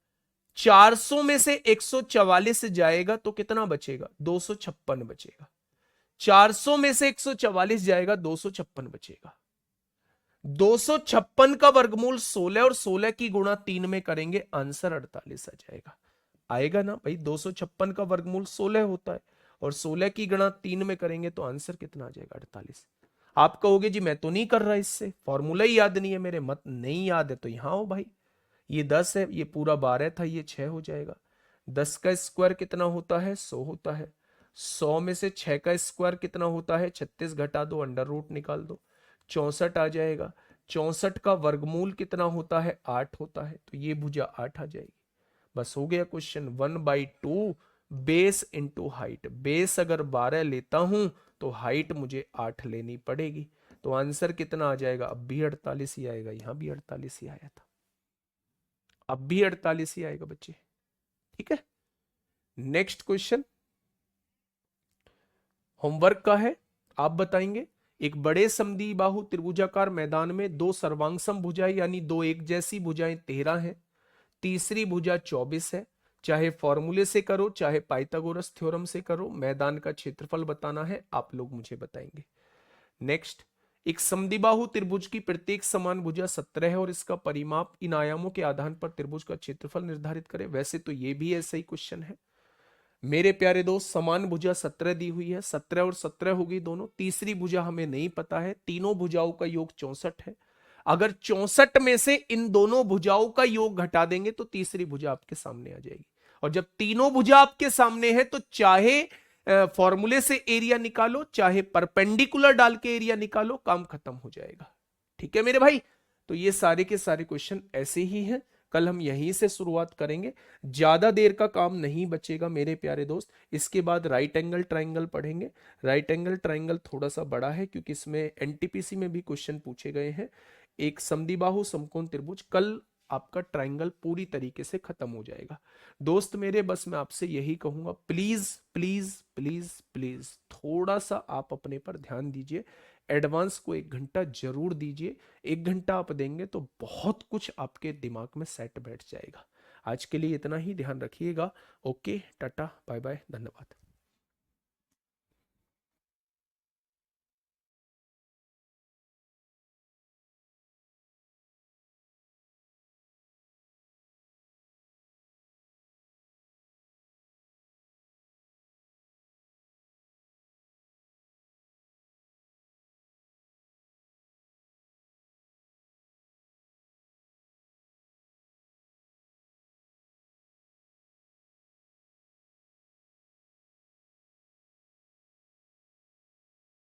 400 में से 144 जाएगा तो कितना बचेगा, 256 बचेगा। 400 में से 144 जाएगा, 256 बचेगा। 256 का वर्गमूल 16, और 16 की गुणा 3 में करेंगे, आंसर 48 आ जाएगा। आएगा ना भाई, 256 का वर्गमूल 16 होता है, और 16 की गुणा 3 में करेंगे तो आंसर कितना आ जाएगा, 48। आप कहोगे जी मैं तो नहीं कर रहा, इससे फॉर्मूला ही याद नहीं है मेरे, मत नहीं याद है तो यहां हो भाई, ये 10 है, ये पूरा 12 था, ये 6 हो जाएगा। 10 का स्क्वायर कितना होता है, 100 होता है। 100 में से 6 का स्क्वायर कितना होता है, 36 घटा दो, अंडर रूट निकाल दो, 64 आ जाएगा। 64 का वर्गमूल कितना होता है, 8 होता है, तो ये भुजा 8 आ जाएगी। बस हो गया question. 1/2 base into height, base अगर 12 लेता हूं तो हाइट मुझे 8 लेनी पड़ेगी। तो आंसर कितना आ जाएगा, अब भी 48 ही आएगा, यहां भी 48 ही आया था, अब भी 48 ही आएगा बच्चे। ठीक है, नेक्स्ट क्वेश्चन होमवर्क का है, आप बताएंगे। एक बड़े समद्विबाहु त्रिभुजाकार मैदान में दो सर्वांग भुजाएं यानी दो एक जैसी भुजाएं 13 हैं, तीसरी भुजा 24 है। चाहे फॉर्मूले से करो चाहे पाइथागोरस थ्योरम से करो, मैदान का क्षेत्रफल बताना है, आप लोग मुझे बताएंगे। नेक्स्ट, एक समद्विबाहु त्रिभुज की प्रत्येक समान भुजा 17 है और इसका परिमाप इन आयामों के आधार पर त्रिभुज का क्षेत्रफल निर्धारित करें। वैसे तो ये भी ऐसा ही क्वेश्चन है मेरे प्यारे दोस्त। समान भुजा 17 दी हुई है, 17 और 17 होगी दोनों। तीसरी भुजा हमें नहीं पता है, तीनों भुजाओं का योग 64 है। अगर 64 में से इन दोनों भुजाओं का योग घटा देंगे तो तीसरी भुजा आपके सामने आ जाएगी। और जब तीनों भुजा आपके सामने है तो चाहे फॉर्मूले से एरिया निकालो चाहे परपेंडिकुलर डाल के एरिया निकालो, काम खत्म हो जाएगा। ठीक है मेरे भाई, तो ये सारे के सारे क्वेश्चन ऐसे ही हैं। कल हम यहीं से शुरुआत करेंगे, ज्यादा देर का काम नहीं बचेगा मेरे प्यारे दोस्त। इसके बाद राइट एंगल ट्राइंगल पढ़ेंगे। राइट एंगल ट्राइंगल थोड़ा सा बड़ा है क्योंकि इसमें एनटीपीसी में भी क्वेश्चन पूछे गए हैं। एक समद्विबाहु समकोण त्रिभुज, कल आपका ट्राइंगल पूरी तरीके से खत्म हो जाएगा। दोस्त मेरे, बस मैं आपसे यही कहूंगा, प्लीज प्लीज प्लीज प्लीज थोड़ा सा आप अपने पर ध्यान दीजिए। एडवांस को 1 घंटा जरूर दीजिए। 1 घंटा आप देंगे तो बहुत कुछ आपके दिमाग में सेट बैठ जाएगा। आज के लिए इतना ही, ध्यान रखिएगा। ओके, टाटा बाय बाय, धन्यवाद।